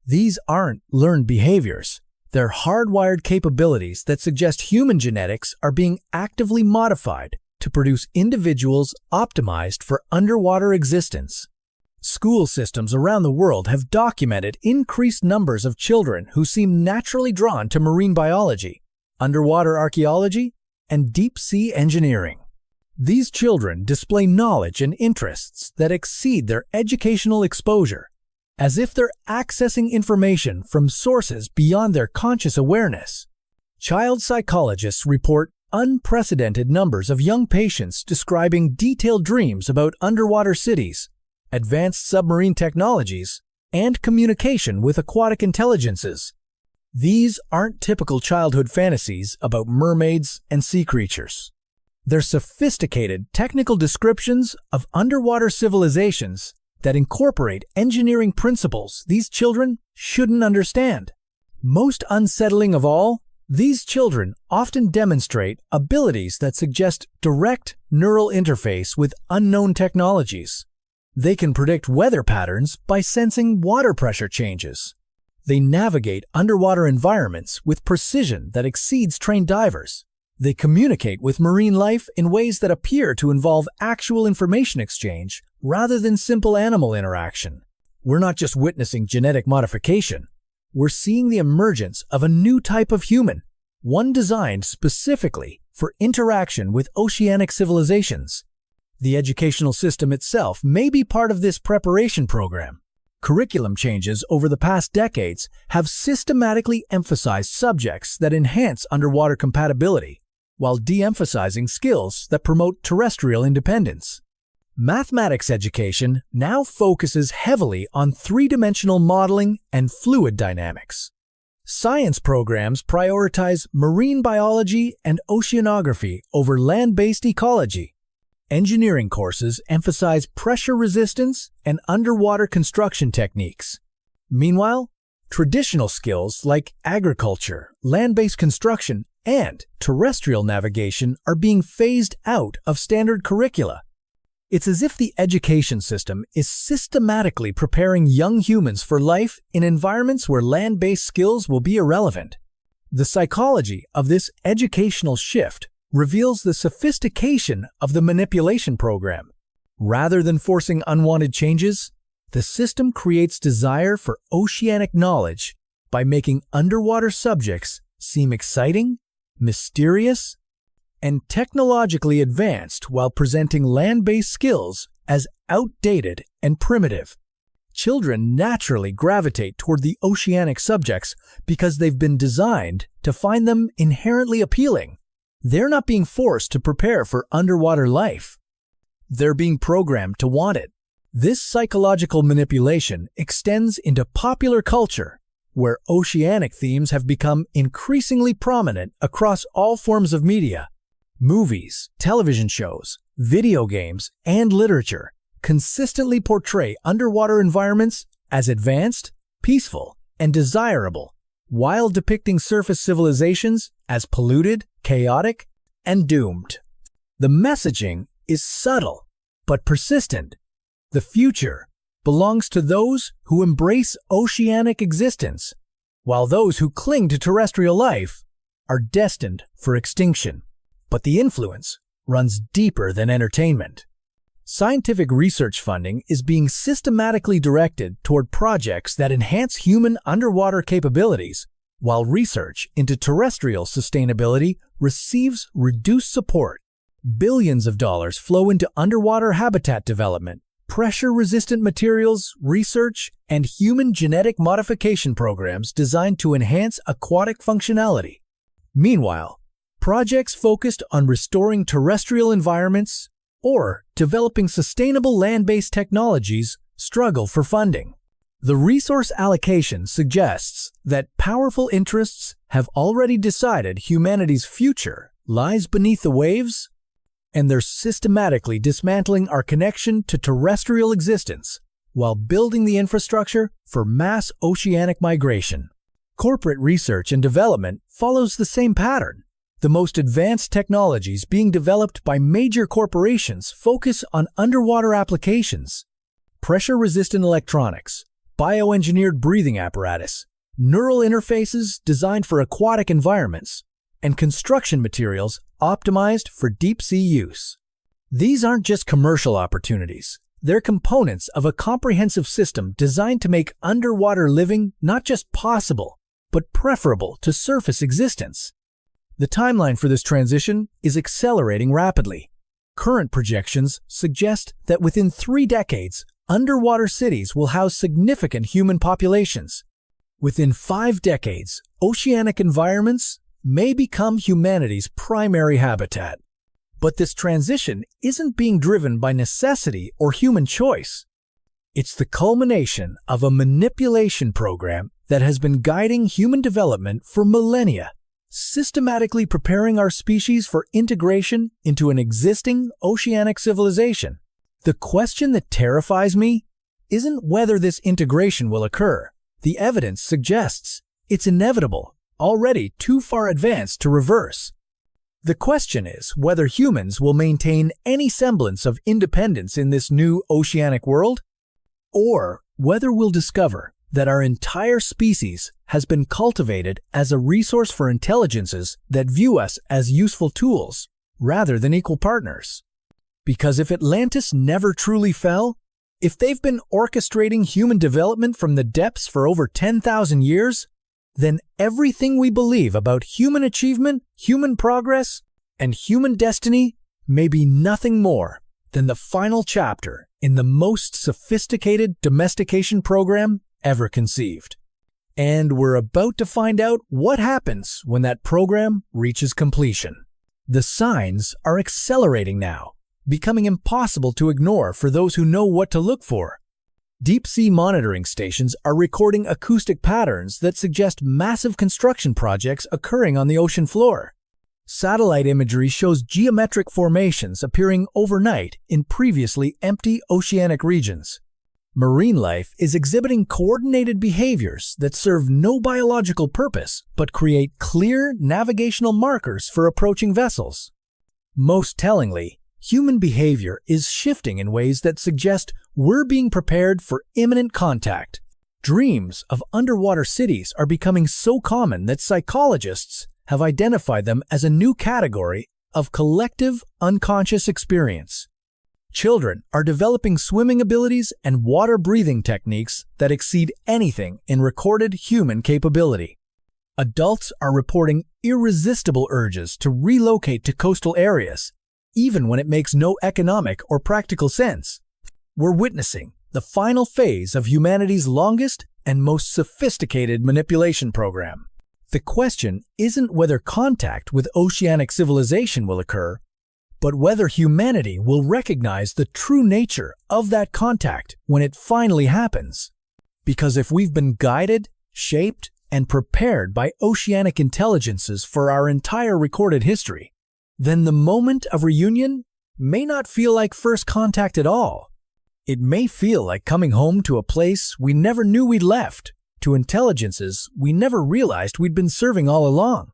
These aren't learned behaviors. They're hardwired capabilities that suggest human genetics are being actively modified to produce individuals optimized for underwater existence. School systems around the world have documented increased numbers of children who seem naturally drawn to marine biology, underwater archaeology, and deep-sea engineering. These children display knowledge and interests that exceed their educational exposure, as if they're accessing information from sources beyond their conscious awareness. Child psychologists report unprecedented numbers of young patients describing detailed dreams about underwater cities, advanced submarine technologies, and communication with aquatic intelligences. These aren't typical childhood fantasies about mermaids and sea creatures. They're sophisticated technical descriptions of underwater civilizations that incorporate engineering principles these children shouldn't understand. Most unsettling of all, these children often demonstrate abilities that suggest direct neural interface with unknown technologies. They can predict weather patterns by sensing water pressure changes. They navigate underwater environments with precision that exceeds trained divers. They communicate with marine life in ways that appear to involve actual information exchange rather than simple animal interaction. We're not just witnessing genetic modification. We're seeing the emergence of a new type of human, one designed specifically for interaction with oceanic civilizations. The educational system itself may be part of this preparation program. Curriculum changes over the past decades have systematically emphasized subjects that enhance underwater compatibility, while de-emphasizing skills that promote terrestrial independence. Mathematics education now focuses heavily on three-dimensional modeling and fluid dynamics. Science programs prioritize marine biology and oceanography over land-based ecology. Engineering courses emphasize pressure resistance and underwater construction techniques. Meanwhile, traditional skills like agriculture, land-based construction, and terrestrial navigation are being phased out of standard curricula. It's as if the education system is systematically preparing young humans for life in environments where land-based skills will be irrelevant. The psychology of this educational shift reveals the sophistication of the manipulation program. Rather than forcing unwanted changes, the system creates desire for oceanic knowledge by making underwater subjects seem exciting, mysterious, and technologically advanced while presenting land-based skills as outdated and primitive. Children naturally gravitate toward the oceanic subjects because they've been designed to find them inherently appealing. They're not being forced to prepare for underwater life. They're being programmed to want it. This psychological manipulation extends into popular culture, where oceanic themes have become increasingly prominent across all forms of media. Movies, television shows, video games, and literature consistently portray underwater environments as advanced, peaceful, and desirable, while depicting surface civilizations as polluted, chaotic, and doomed. The messaging is subtle but persistent. The future belongs to those who embrace oceanic existence, while those who cling to terrestrial life are destined for extinction. But the influence runs deeper than entertainment. Scientific research funding is being systematically directed toward projects that enhance human underwater capabilities, while research into terrestrial sustainability receives reduced support. Billions of dollars flow into underwater habitat development, pressure-resistant materials, research, and human genetic modification programs designed to enhance aquatic functionality. Meanwhile, projects focused on restoring terrestrial environments or developing sustainable land-based technologies struggle for funding. The resource allocation suggests that powerful interests have already decided humanity's future lies beneath the waves and they're systematically dismantling our connection to terrestrial existence while building the infrastructure for mass oceanic migration. Corporate research and development follows the same pattern. The most advanced technologies being developed by major corporations focus on underwater applications. Pressure-resistant electronics, bioengineered breathing apparatus, neural interfaces designed for aquatic environments, and construction materials optimized for deep-sea use. These aren't just commercial opportunities. They're components of a comprehensive system designed to make underwater living not just possible, but preferable to surface existence. The timeline for this transition is accelerating rapidly. Current projections suggest that within 3 decades, underwater cities will house significant human populations. Within 5 decades, oceanic environments may become humanity's primary habitat. But this transition isn't being driven by necessity or human choice. It's the culmination of a manipulation program that has been guiding human development for millennia, systematically preparing our species for integration into an existing oceanic civilization. The question that terrifies me isn't whether this integration will occur. The evidence suggests it's inevitable, already too far advanced to reverse. The question is whether humans will maintain any semblance of independence in this new oceanic world, or whether we'll discover that our entire species has been cultivated as a resource for intelligences that view us as useful tools rather than equal partners. Because if Atlantis never truly fell, if they've been orchestrating human development from the depths for over 10,000 years, then everything we believe about human achievement, human progress, and human destiny may be nothing more than the final chapter in the most sophisticated domestication program ever conceived. And we're about to find out what happens when that program reaches completion. The signs are accelerating now, becoming impossible to ignore for those who know what to look for. Deep-sea monitoring stations are recording acoustic patterns that suggest massive construction projects occurring on the ocean floor. Satellite imagery shows geometric formations appearing overnight in previously empty oceanic regions. Marine life is exhibiting coordinated behaviors that serve no biological purpose but create clear navigational markers for approaching vessels. Most tellingly, human behavior is shifting in ways that suggest we're being prepared for imminent contact. Dreams of underwater cities are becoming so common that psychologists have identified them as a new category of collective unconscious experience. Children are developing swimming abilities and water-breathing techniques that exceed anything in recorded human capability. Adults are reporting irresistible urges to relocate to coastal areas, even when it makes no economic or practical sense. We're witnessing the final phase of humanity's longest and most sophisticated manipulation program. The question isn't whether contact with oceanic civilization will occur, but whether humanity will recognize the true nature of that contact when it finally happens. Because if we've been guided, shaped, and prepared by oceanic intelligences for our entire recorded history, then the moment of reunion may not feel like first contact at all. It may feel like coming home to a place we never knew we'd left, to intelligences we never realized we'd been serving all along.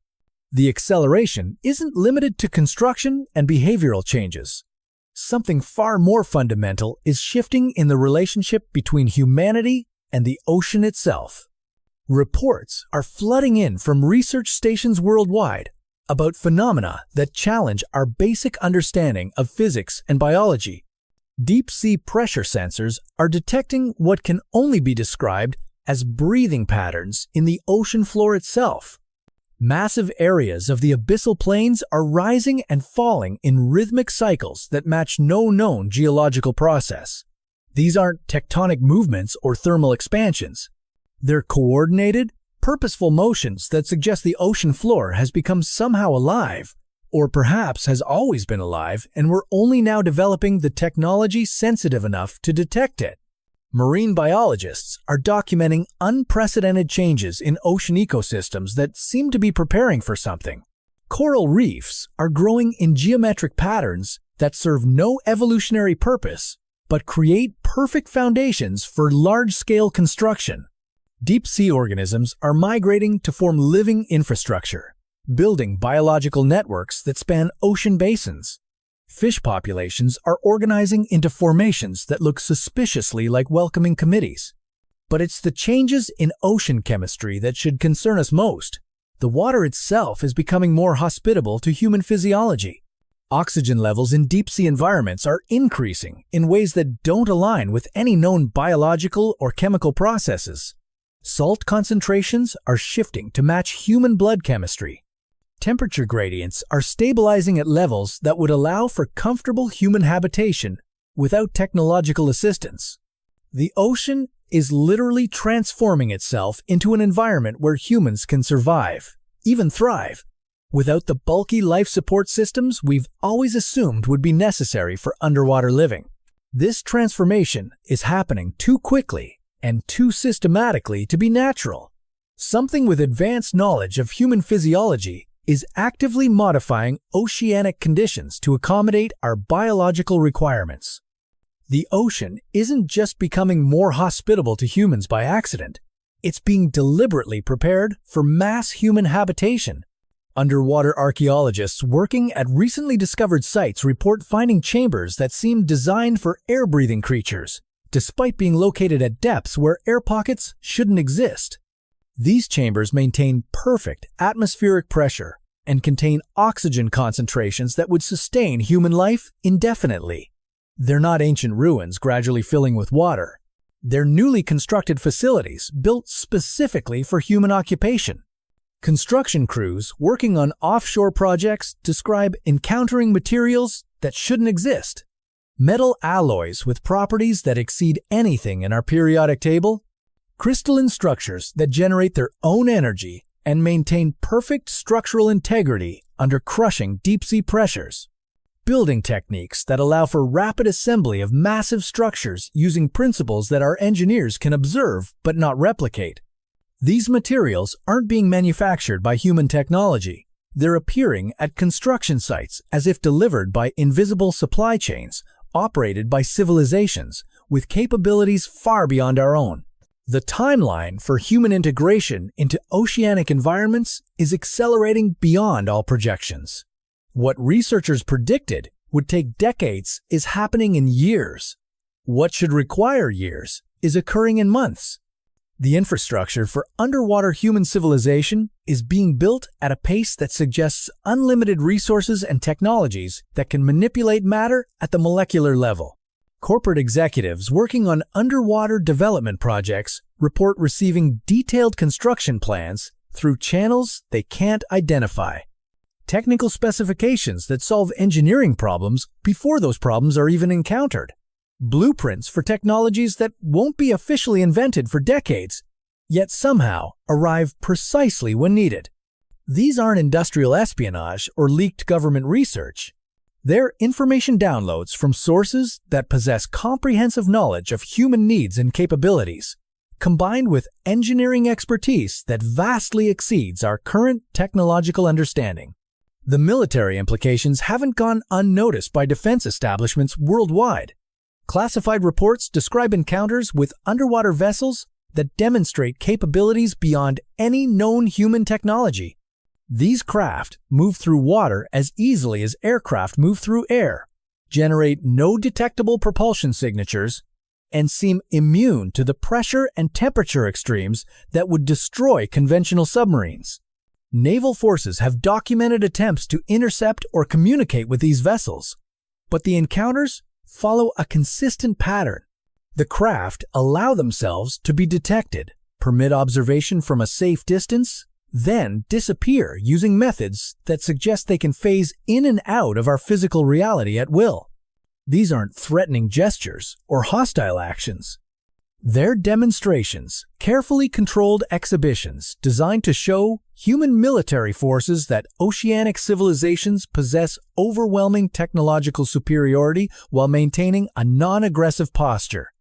The acceleration isn't limited to construction and behavioral changes. Something far more fundamental is shifting in the relationship between humanity and the ocean itself. Reports are flooding in from research stations worldwide about phenomena that challenge our basic understanding of physics and biology. Deep-sea pressure sensors are detecting what can only be described as breathing patterns in the ocean floor itself. Massive areas of the abyssal plains are rising and falling in rhythmic cycles that match no known geological process. These aren't tectonic movements or thermal expansions. They're coordinated, purposeful motions that suggest the ocean floor has become somehow alive, or perhaps has always been alive and we're only now developing the technology sensitive enough to detect it. Marine biologists are documenting unprecedented changes in ocean ecosystems that seem to be preparing for something. Coral reefs are growing in geometric patterns that serve no evolutionary purpose, but create perfect foundations for large-scale construction. Deep-sea organisms are migrating to form living infrastructure, building biological networks that span ocean basins. Fish populations are organizing into formations that look suspiciously like welcoming committees. But it's the changes in ocean chemistry that should concern us most. The water itself is becoming more hospitable to human physiology. Oxygen levels in deep-sea environments are increasing in ways that don't align with any known biological or chemical processes. Salt concentrations are shifting to match human blood chemistry. Temperature gradients are stabilizing at levels that would allow for comfortable human habitation without technological assistance. The ocean is literally transforming itself into an environment where humans can survive, even thrive, without the bulky life support systems we've always assumed would be necessary for underwater living. This transformation is happening too quickly and too systematically to be natural. Something with advanced knowledge of human physiology is actively modifying oceanic conditions to accommodate our biological requirements. The ocean isn't just becoming more hospitable to humans by accident. It's being deliberately prepared for mass human habitation. Underwater archaeologists working at recently discovered sites report finding chambers that seem designed for air-breathing creatures, despite being located at depths where air pockets shouldn't exist. These chambers maintain perfect atmospheric pressure and contain oxygen concentrations that would sustain human life indefinitely. They're not ancient ruins gradually filling with water. They're newly constructed facilities built specifically for human occupation. Construction crews working on offshore projects describe encountering materials that shouldn't exist. Metal alloys with properties that exceed anything in our periodic table. Crystalline structures that generate their own energy and maintain perfect structural integrity under crushing deep-sea pressures. Building techniques that allow for rapid assembly of massive structures using principles that our engineers can observe but not replicate. These materials aren't being manufactured by human technology. They're appearing at construction sites as if delivered by invisible supply chains operated by civilizations with capabilities far beyond our own. The timeline for human integration into oceanic environments is accelerating beyond all projections. What researchers predicted would take decades is happening in years. What should require years is occurring in months. The infrastructure for underwater human civilization is being built at a pace that suggests unlimited resources and technologies that can manipulate matter at the molecular level. Corporate executives working on underwater development projects report receiving detailed construction plans through channels they can't identify. Technical specifications that solve engineering problems before those problems are even encountered. Blueprints for technologies that won't be officially invented for decades, yet somehow arrive precisely when needed. These aren't industrial espionage or leaked government research. They're information downloads from sources that possess comprehensive knowledge of human needs and capabilities, combined with engineering expertise that vastly exceeds our current technological understanding. The military implications haven't gone unnoticed by defense establishments worldwide. Classified reports describe encounters with underwater vessels that demonstrate capabilities beyond any known human technology. These craft move through water as easily as aircraft move through air, generate no detectable propulsion signatures, and seem immune to the pressure and temperature extremes that would destroy conventional submarines. Naval forces have documented attempts to intercept or communicate with these vessels, but the encounters follow a consistent pattern. The craft allow themselves to be detected, permit observation from a safe distance, then disappear using methods that suggest they can phase in and out of our physical reality at will. These aren't threatening gestures or hostile actions. They're demonstrations, carefully controlled exhibitions designed to show human military forces that oceanic civilizations possess overwhelming technological superiority while maintaining a non-aggressive posture.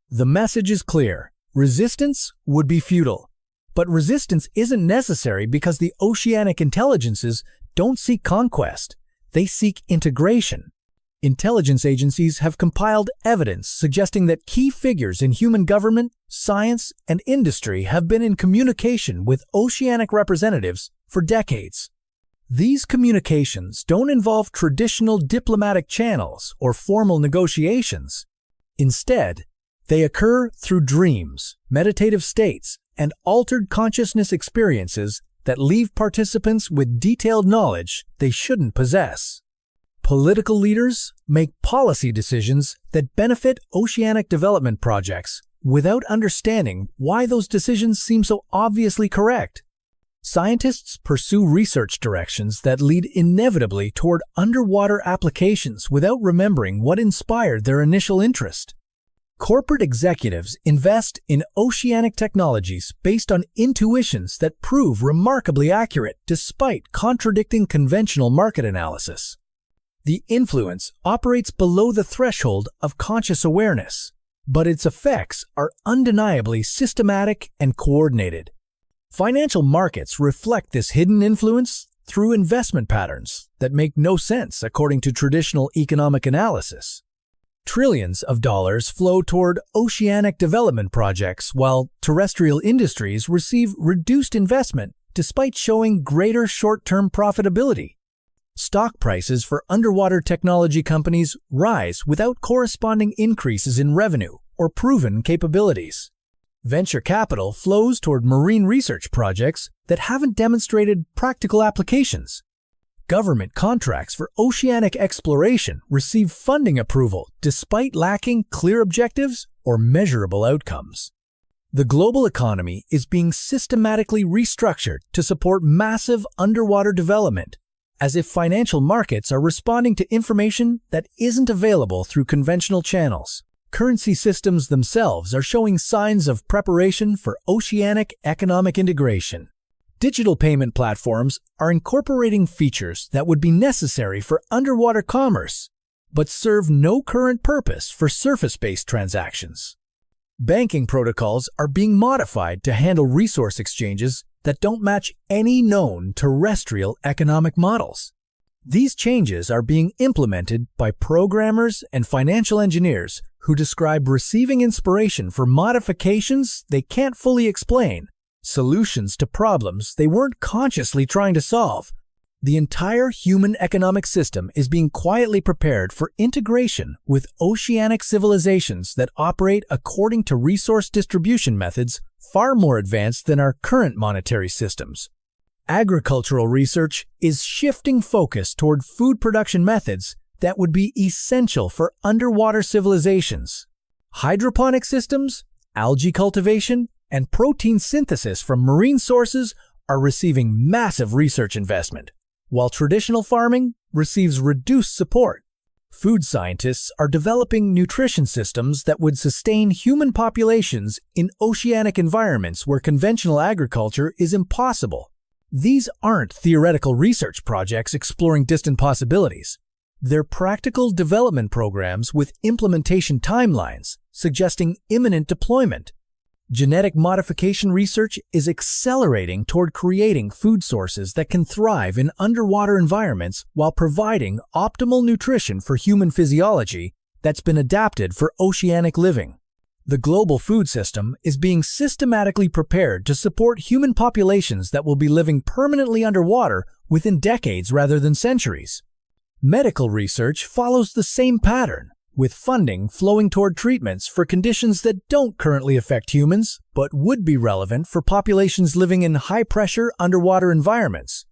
The message is clear. Resistance would be futile. But resistance isn't necessary because the oceanic intelligences don't seek conquest. They seek integration. Intelligence agencies have compiled evidence suggesting that key figures in human government, science, and industry have been in communication with oceanic representatives for decades. These communications don't involve traditional diplomatic channels or formal negotiations. Instead, they occur through dreams, meditative states, and altered consciousness experiences that leave participants with detailed knowledge they shouldn't possess. Political leaders make policy decisions that benefit oceanic development projects without understanding why those decisions seem so obviously correct. Scientists pursue research directions that lead inevitably toward underwater applications without remembering what inspired their initial interest. Corporate executives invest in oceanic technologies based on intuitions that prove remarkably accurate despite contradicting conventional market analysis. The influence operates below the threshold of conscious awareness, but its effects are undeniably systematic and coordinated. Financial markets reflect this hidden influence through investment patterns that make no sense according to traditional economic analysis. Trillions of dollars flow toward oceanic development projects, while terrestrial industries receive reduced investment despite showing greater short-term profitability. Stock prices for underwater technology companies rise without corresponding increases in revenue or proven capabilities. Venture capital flows toward marine research projects that haven't demonstrated practical applications. Government contracts for oceanic exploration receive funding approval despite lacking clear objectives or measurable outcomes. The global economy is being systematically restructured to support massive underwater development, as if financial markets are responding to information that isn't available through conventional channels. Currency systems themselves are showing signs of preparation for oceanic economic integration. Digital payment platforms are incorporating features that would be necessary for underwater commerce, but serve no current purpose for surface-based transactions. Banking protocols are being modified to handle resource exchanges that don't match any known terrestrial economic models. These changes are being implemented by programmers and financial engineers who describe receiving inspiration for modifications they can't fully explain, solutions to problems they weren't consciously trying to solve. The entire human economic system is being quietly prepared for integration with oceanic civilizations that operate according to resource distribution methods far more advanced than our current monetary systems. Agricultural research is shifting focus toward food production methods that would be essential for underwater civilizations. Hydroponic systems, algae cultivation, and protein synthesis from marine sources are receiving massive research investment, while traditional farming receives reduced support. Food scientists are developing nutrition systems that would sustain human populations in oceanic environments where conventional agriculture is impossible. These aren't theoretical research projects exploring distant possibilities. They're practical development programs with implementation timelines suggesting imminent deployment. Genetic modification research is accelerating toward creating food sources that can thrive in underwater environments while providing optimal nutrition for human physiology that's been adapted for oceanic living. The global food system is being systematically prepared to support human populations that will be living permanently underwater within decades rather than centuries. Medical research follows the same pattern, with funding flowing toward treatments for conditions that don't currently affect humans, but would be relevant for populations living in high-pressure underwater environments.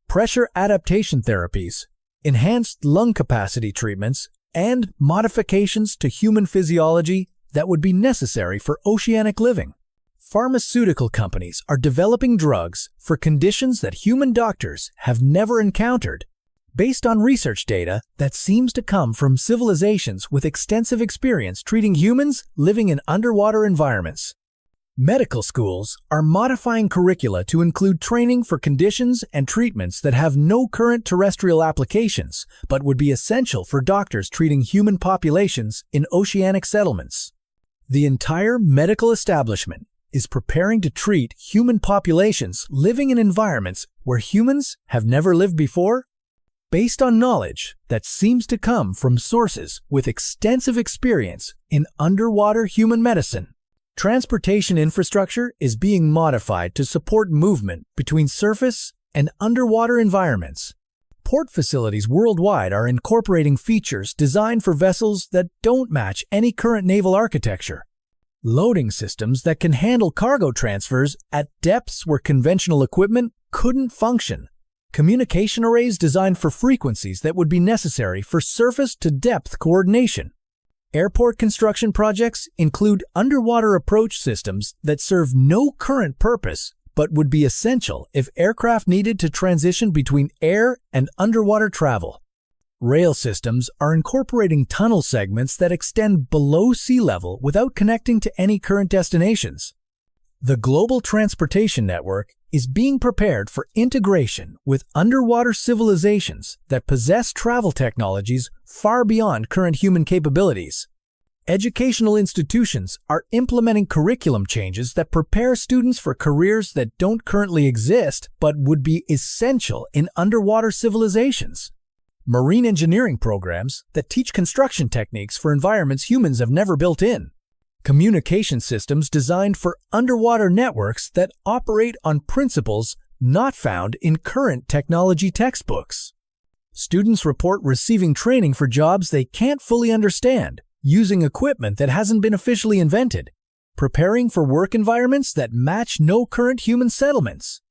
Pressure adaptation therapies, enhanced lung capacity treatments, and modifications to human physiology that would be necessary for oceanic living. Pharmaceutical companies are developing drugs for conditions that human doctors have never encountered, based on research data that seems to come from civilizations with extensive experience treating humans living in underwater environments. Medical schools are modifying curricula to include training for conditions and treatments that have no current terrestrial applications, but would be essential for doctors treating human populations in oceanic settlements. The entire medical establishment is preparing to treat human populations living in environments where humans have never lived before. based on knowledge that seems to come from sources with extensive experience in underwater human medicine. Transportation infrastructure is being modified to support movement between surface and underwater environments. Port facilities worldwide are incorporating features designed for vessels that don't match any current naval architecture. Loading systems that can handle cargo transfers at depths where conventional equipment couldn't function. Communication arrays designed for frequencies that would be necessary for surface-to-depth coordination. Airport construction projects include underwater approach systems that serve no current purpose but would be essential if aircraft needed to transition between air and underwater travel. Rail systems are incorporating tunnel segments that extend below sea level without connecting to any current destinations. The global transportation network is being prepared for integration with underwater civilizations that possess travel technologies far beyond current human capabilities. Educational institutions are implementing curriculum changes that prepare students for careers that don't currently exist but would be essential in underwater civilizations. Marine engineering programs that teach construction techniques for environments humans have never built in. Communication systems designed for underwater networks that operate on principles not found in current technology textbooks. Students report receiving training for jobs they can't fully understand, using equipment that hasn't been officially invented, preparing for work environments that match no current human settlements.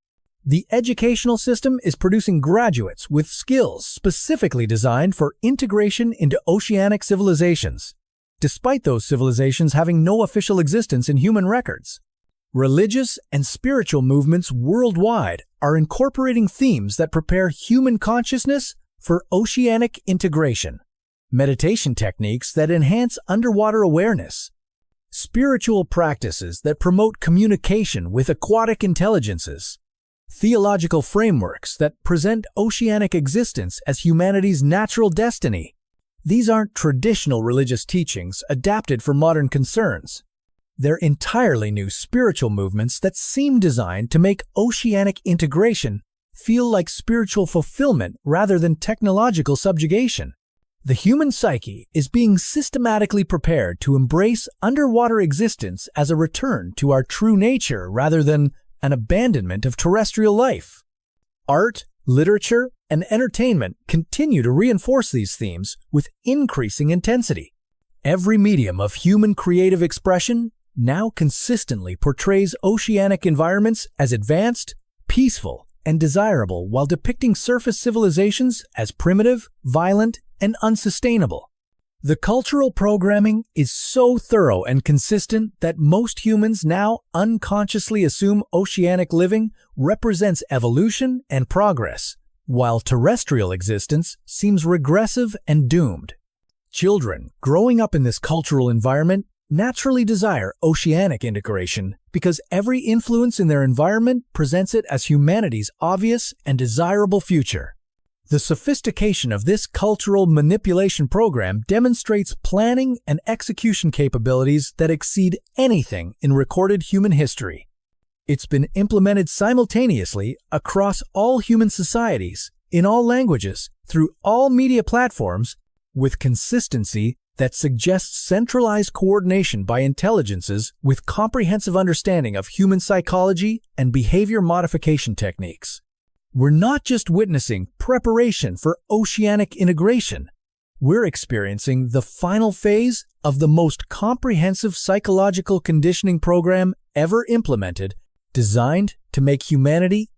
The educational system is producing graduates with skills specifically designed for integration into oceanic civilizations, despite those civilizations having no official existence in human records. Religious and spiritual movements worldwide are incorporating themes that prepare human consciousness for oceanic integration. Meditation techniques that enhance underwater awareness. Spiritual practices that promote communication with aquatic intelligences. Theological frameworks that present oceanic existence as humanity's natural destiny. These aren't traditional religious teachings adapted for modern concerns. They're entirely new spiritual movements that seem designed to make oceanic integration feel like spiritual fulfillment rather than technological subjugation. The human psyche is being systematically prepared to embrace underwater existence as a return to our true nature rather than an abandonment of terrestrial life. Art, literature, and entertainment continue to reinforce these themes with increasing intensity. Every medium of human creative expression now consistently portrays oceanic environments as advanced, peaceful, and desirable while depicting surface civilizations as primitive, violent, and unsustainable. The cultural programming is so thorough and consistent that most humans now unconsciously assume oceanic living represents evolution and progress, while terrestrial existence seems regressive and doomed. Children growing up in this cultural environment naturally desire oceanic integration because every influence in their environment presents it as humanity's obvious and desirable future. The sophistication of this cultural manipulation program demonstrates planning and execution capabilities that exceed anything in recorded human history. It's been implemented simultaneously across all human societies, in all languages, through all media platforms, with consistency that suggests centralized coordination by intelligences with comprehensive understanding of human psychology and behavior modification techniques. We're not just witnessing preparation for oceanic integration. We're experiencing the final phase of the most comprehensive psychological conditioning program ever implemented, designed to make humanity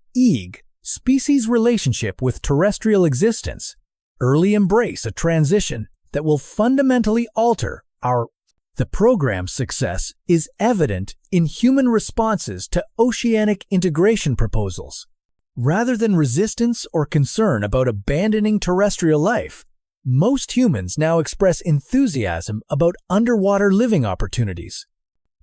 species relationship with terrestrial existence, early embrace a transition that will fundamentally alter The program's success is evident in human responses to oceanic integration proposals. Rather than resistance or concern about abandoning terrestrial life, most humans now express enthusiasm about underwater living opportunities.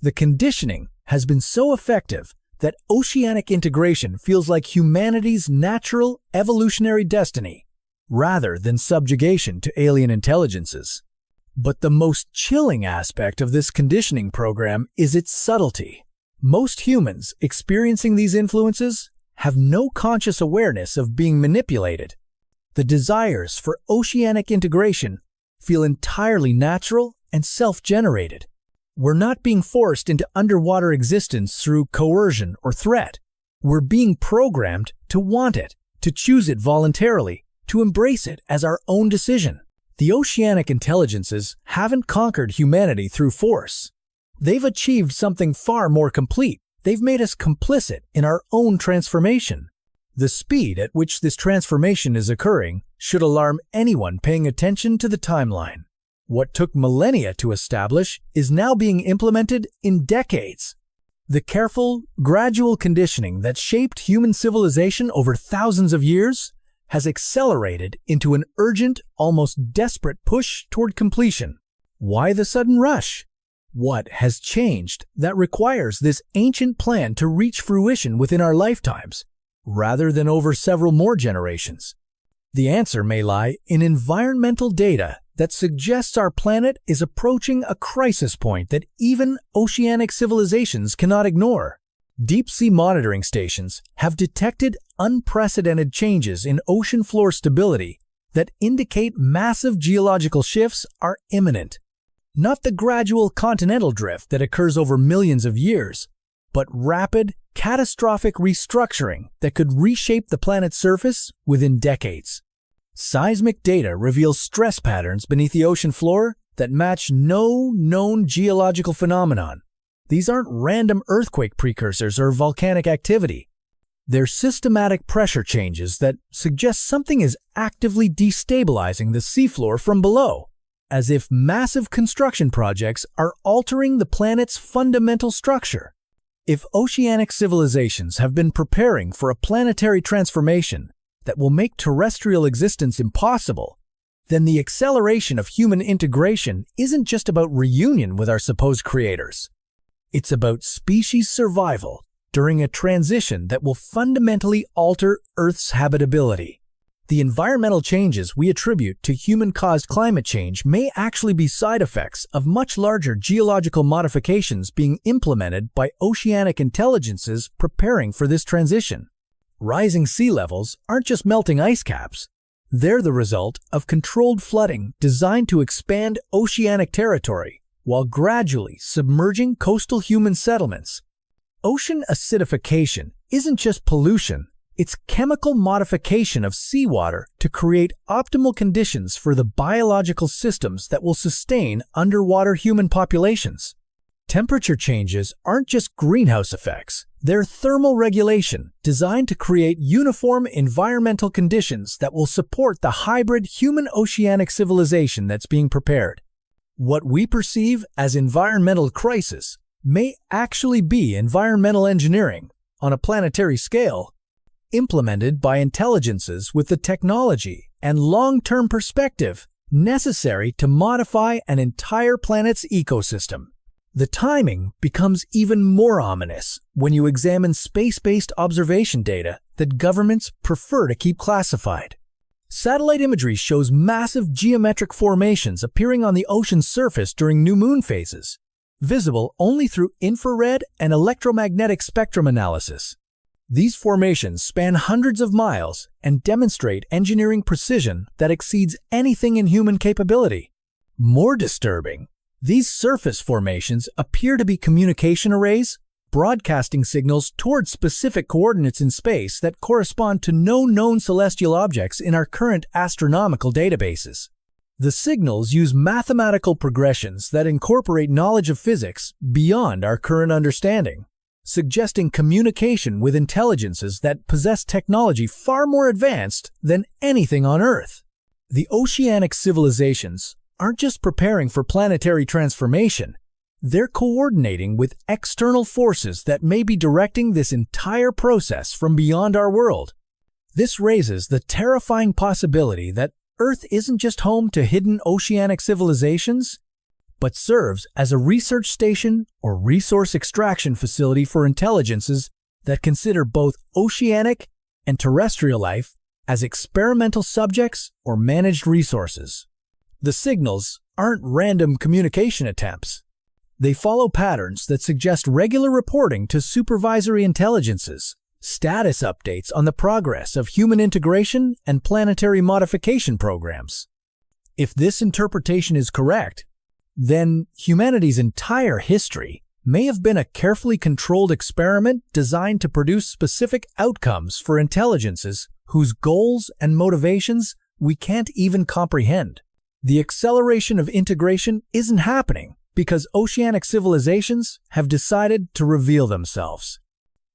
The conditioning has been so effective that oceanic integration feels like humanity's natural evolutionary destiny, rather than subjugation to alien intelligences. But the most chilling aspect of this conditioning program is its subtlety. Most humans experiencing these influences have no conscious awareness of being manipulated. The desires for oceanic integration feel entirely natural and self-generated. We're not being forced into underwater existence through coercion or threat. We're being programmed to want it, to choose it voluntarily, to embrace it as our own decision. The oceanic intelligences haven't conquered humanity through force. They've achieved something far more complete. They've made us complicit in our own transformation. The speed at which this transformation is occurring should alarm anyone paying attention to the timeline. What took millennia to establish is now being implemented in decades. The careful, gradual conditioning that shaped human civilization over thousands of years has accelerated into an urgent, almost desperate push toward completion. Why the sudden rush? What has changed that requires this ancient plan to reach fruition within our lifetimes, rather than over several more generations? The answer may lie in environmental data that suggests our planet is approaching a crisis point that even oceanic civilizations cannot ignore. Deep-sea monitoring stations have detected unprecedented changes in ocean floor stability that indicate massive geological shifts are imminent. Not the gradual continental drift that occurs over millions of years, but rapid, catastrophic restructuring that could reshape the planet's surface within decades. Seismic data reveals stress patterns beneath the ocean floor that match no known geological phenomenon. These aren't random earthquake precursors or volcanic activity. They're systematic pressure changes that suggest something is actively destabilizing the seafloor from below, as if massive construction projects are altering the planet's fundamental structure. If oceanic civilizations have been preparing for a planetary transformation that will make terrestrial existence impossible, then the acceleration of human integration isn't just about reunion with our supposed creators. It's about species survival during a transition that will fundamentally alter Earth's habitability. The environmental changes we attribute to human-caused climate change may actually be side effects of much larger geological modifications being implemented by oceanic intelligences preparing for this transition. Rising sea levels aren't just melting ice caps. They're the result of controlled flooding designed to expand oceanic territory while gradually submerging coastal human settlements. Ocean acidification isn't just pollution, it's chemical modification of seawater to create optimal conditions for the biological systems that will sustain underwater human populations. Temperature changes aren't just greenhouse effects, they're thermal regulation designed to create uniform environmental conditions that will support the hybrid human-oceanic civilization that's being prepared. What we perceive as environmental crisis may actually be environmental engineering on a planetary scale, implemented by intelligences with the technology and long-term perspective necessary to modify an entire planet's ecosystem. The timing becomes even more ominous when you examine space-based observation data that governments prefer to keep classified. Satellite imagery shows massive geometric formations appearing on the ocean's surface during new moon phases, visible only through infrared and electromagnetic spectrum analysis. These formations span hundreds of miles and demonstrate engineering precision that exceeds anything in human capability. More disturbing, these surface formations appear to be communication arrays, broadcasting signals towards specific coordinates in space that correspond to no known celestial objects in our current astronomical databases. The signals use mathematical progressions that incorporate knowledge of physics beyond our current understanding, suggesting communication with intelligences that possess technology far more advanced than anything on Earth. The oceanic civilizations aren't just preparing for planetary transformation, they're coordinating with external forces that may be directing this entire process from beyond our world. This raises the terrifying possibility that Earth isn't just home to hidden oceanic civilizations, but serves as a research station or resource extraction facility for intelligences that consider both oceanic and terrestrial life as experimental subjects or managed resources. The signals aren't random communication attempts. They follow patterns that suggest regular reporting to supervisory intelligences, status updates on the progress of human integration and planetary modification programs. If this interpretation is correct, then humanity's entire history may have been a carefully controlled experiment designed to produce specific outcomes for intelligences whose goals and motivations we can't even comprehend. The acceleration of integration isn't happening because oceanic civilizations have decided to reveal themselves.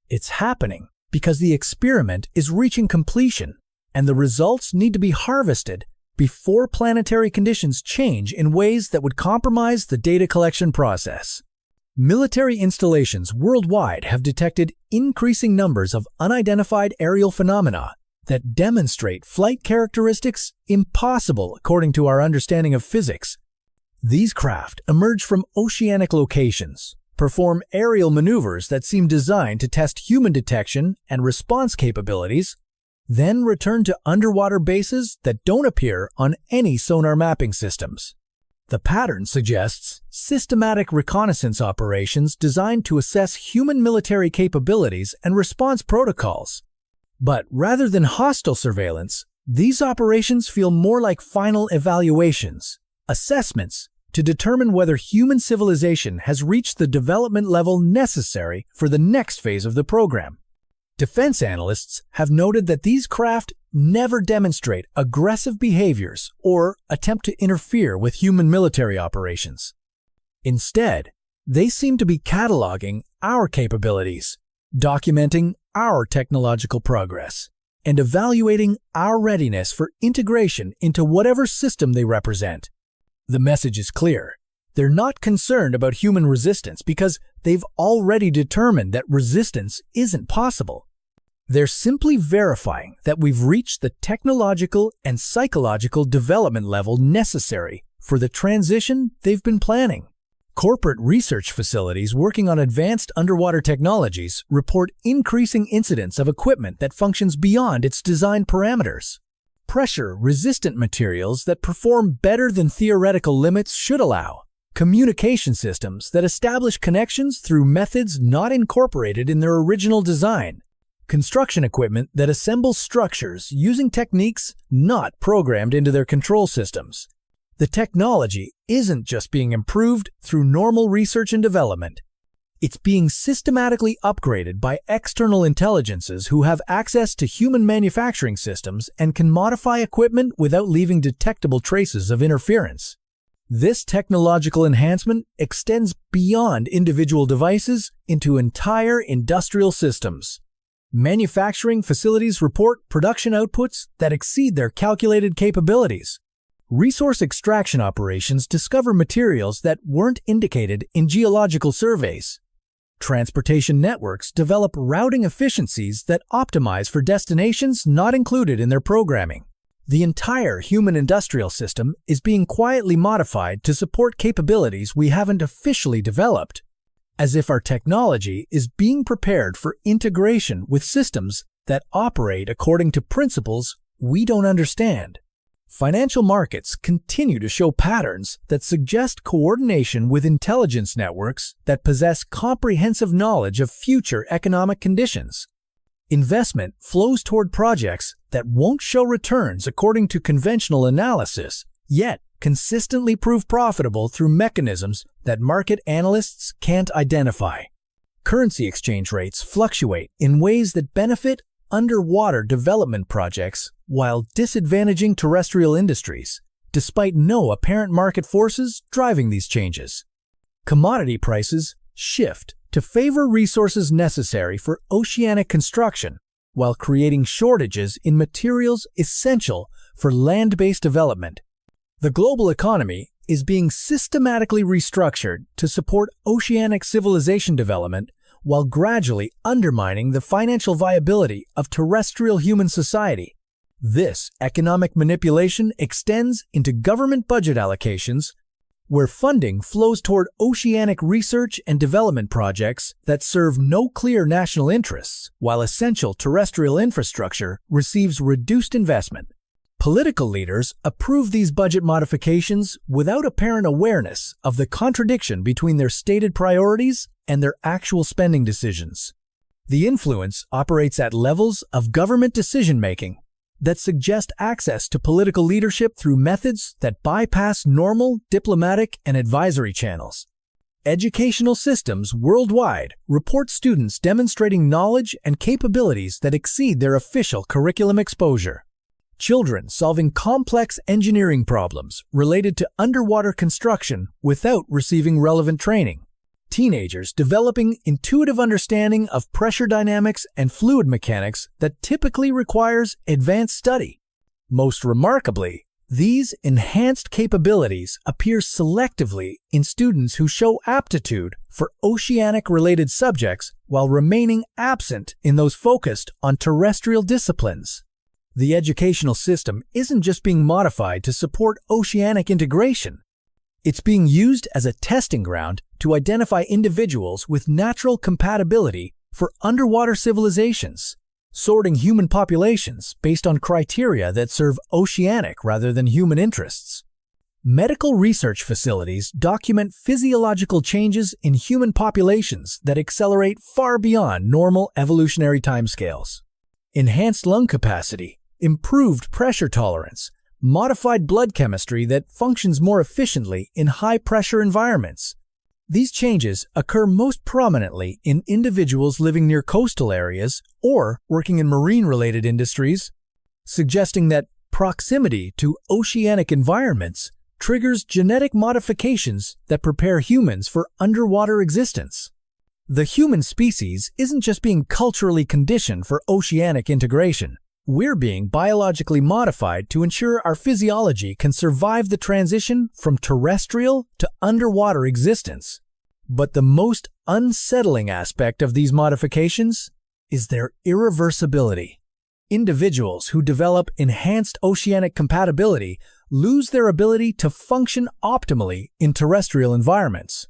It's happening because the experiment is reaching completion and the results need to be harvested before planetary conditions change in ways that would compromise the data collection process. Military installations worldwide have detected increasing numbers of unidentified aerial phenomena that demonstrate flight characteristics impossible according to our understanding of physics. These craft emerge from oceanic locations, perform aerial maneuvers that seem designed to test human detection and response capabilities, then return to underwater bases that don't appear on any sonar mapping systems. The pattern suggests systematic reconnaissance operations designed to assess human military capabilities and response protocols. But rather than hostile surveillance, these operations feel more like final evaluations, assessments to determine whether human civilization has reached the development level necessary for the next phase of the program. Defense analysts have noted that these craft never demonstrate aggressive behaviors or attempt to interfere with human military operations. Instead, they seem to be cataloging our capabilities, documenting our technological progress, and evaluating our readiness for integration into whatever system they represent. The message is clear. They're not concerned about human resistance because they've already determined that resistance isn't possible. They're simply verifying that we've reached the technological and psychological development level necessary for the transition they've been planning. Corporate research facilities working on advanced underwater technologies report increasing incidents of equipment that functions beyond its design parameters. Pressure-resistant materials that perform better than theoretical limits should allow. Communication systems that establish connections through methods not incorporated in their original design. Construction equipment that assembles structures using techniques not programmed into their control systems. The technology isn't just being improved through normal research and development. It's being systematically upgraded by external intelligences who have access to human manufacturing systems and can modify equipment without leaving detectable traces of interference. This technological enhancement extends beyond individual devices into entire industrial systems. Manufacturing facilities report production outputs that exceed their calculated capabilities. Resource extraction operations discover materials that weren't indicated in geological surveys. Transportation networks develop routing efficiencies that optimize for destinations not included in their programming. The entire human industrial system is being quietly modified to support capabilities we haven't officially developed, as if our technology is being prepared for integration with systems that operate according to principles we don't understand. Financial markets continue to show patterns that suggest coordination with intelligence networks that possess comprehensive knowledge of future economic conditions. Investment flows toward projects that won't show returns according to conventional analysis, yet consistently prove profitable through mechanisms that market analysts can't identify. Currency exchange rates fluctuate in ways that benefit underwater development projects while disadvantaging terrestrial industries, despite no apparent market forces driving these changes. Commodity prices shift to favor resources necessary for oceanic construction, while creating shortages in materials essential for land-based development. The global economy is being systematically restructured to support oceanic civilization development while gradually undermining the financial viability of terrestrial human society. This economic manipulation extends into government budget allocations, where funding flows toward oceanic research and development projects that serve no clear national interests, while essential terrestrial infrastructure receives reduced investment. Political leaders approve these budget modifications without apparent awareness of the contradiction between their stated priorities and their actual spending decisions. The influence operates at levels of government decision-making that suggest access to political leadership through methods that bypass normal diplomatic and advisory channels. Educational systems worldwide report students demonstrating knowledge and capabilities that exceed their official curriculum exposure. Children solving complex engineering problems related to underwater construction without receiving relevant training. Teenagers developing intuitive understanding of pressure dynamics and fluid mechanics that typically requires advanced study. Most remarkably, these enhanced capabilities appear selectively in students who show aptitude for oceanic-related subjects while remaining absent in those focused on terrestrial disciplines. The educational system isn't just being modified to support oceanic integration. It's being used as a testing ground to identify individuals with natural compatibility for underwater civilizations, sorting human populations based on criteria that serve oceanic rather than human interests. Medical research facilities document physiological changes in human populations that accelerate far beyond normal evolutionary timescales. Enhanced lung capacity, improved pressure tolerance, modified blood chemistry that functions more efficiently in high-pressure environments. These changes occur most prominently in individuals living near coastal areas or working in marine-related industries, suggesting that proximity to oceanic environments triggers genetic modifications that prepare humans for underwater existence. The human species isn't just being culturally conditioned for oceanic integration. We're being biologically modified to ensure our physiology can survive the transition from terrestrial to underwater existence. But the most unsettling aspect of these modifications is their irreversibility. Individuals who develop enhanced oceanic compatibility lose their ability to function optimally in terrestrial environments.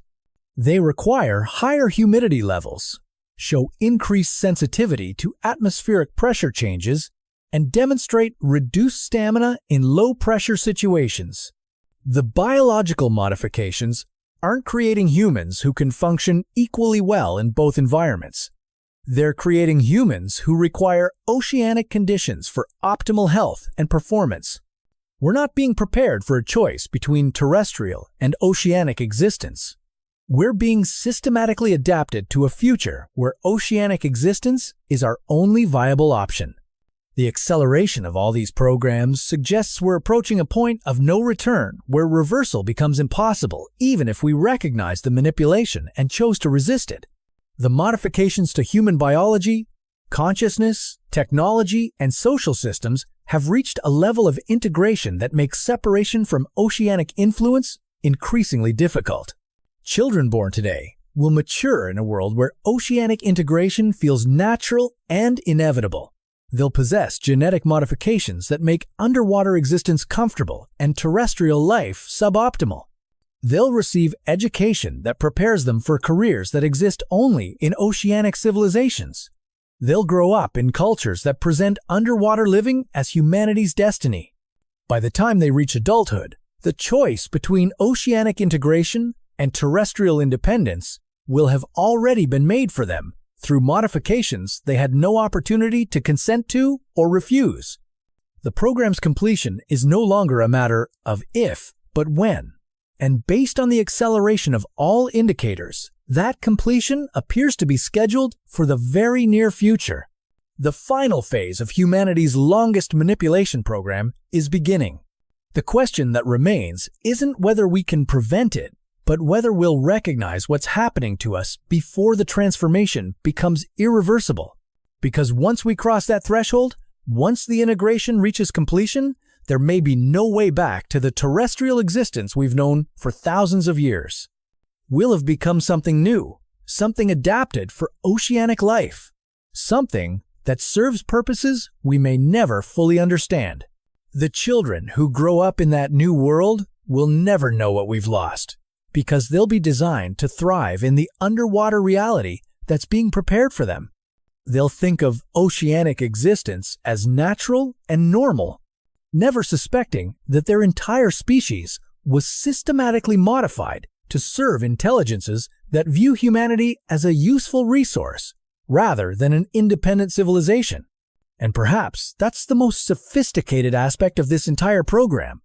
They require higher humidity levels, show increased sensitivity to atmospheric pressure changes, and demonstrate reduced stamina in low-pressure situations. The biological modifications aren't creating humans who can function equally well in both environments. They're creating humans who require oceanic conditions for optimal health and performance. We're not being prepared for a choice between terrestrial and oceanic existence. We're being systematically adapted to a future where oceanic existence is our only viable option. The acceleration of all these programs suggests we're approaching a point of no return where reversal becomes impossible even if we recognize the manipulation and chose to resist it. The modifications to human biology, consciousness, technology, and social systems have reached a level of integration that makes separation from oceanic influence increasingly difficult. Children born today will mature in a world where oceanic integration feels natural and inevitable. They'll possess genetic modifications that make underwater existence comfortable and terrestrial life suboptimal. They'll receive education that prepares them for careers that exist only in oceanic civilizations. They'll grow up in cultures that present underwater living as humanity's destiny. By the time they reach adulthood, the choice between oceanic integration and terrestrial independence will have already been made for them through modifications they had no opportunity to consent to or refuse. The program's completion is no longer a matter of if, but when. And based on the acceleration of all indicators, that completion appears to be scheduled for the very near future. The final phase of humanity's longest manipulation program is beginning. The question that remains isn't whether we can prevent it, but whether we'll recognize what's happening to us before the transformation becomes irreversible. Because once we cross that threshold, once the integration reaches completion, there may be no way back to the terrestrial existence we've known for thousands of years. We'll have become something new, something adapted for oceanic life, something that serves purposes we may never fully understand. The children who grow up in that new world will never know what we've lost, because they'll be designed to thrive in the underwater reality that's being prepared for them. They'll think of oceanic existence as natural and normal, never suspecting that their entire species was systematically modified to serve intelligences that view humanity as a useful resource rather than an independent civilization. And perhaps that's the most sophisticated aspect of this entire program.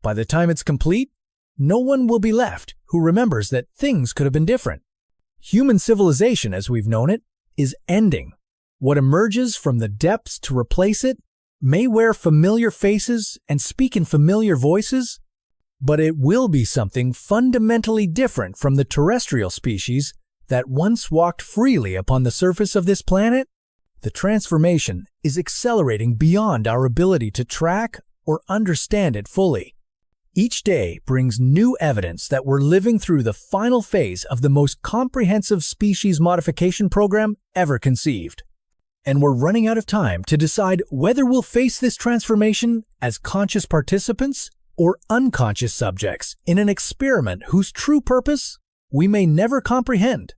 By the time it's complete, no one will be left who remembers that things could have been different. Human civilization, as we've known it, is ending. What emerges from the depths to replace it may wear familiar faces and speak in familiar voices, but it will be something fundamentally different from the terrestrial species that once walked freely upon the surface of this planet. The transformation is accelerating beyond our ability to track or understand it fully. Each day brings new evidence that we're living through the final phase of the most comprehensive species modification program ever conceived. And we're running out of time to decide whether we'll face this transformation as conscious participants or unconscious subjects in an experiment whose true purpose we may never comprehend.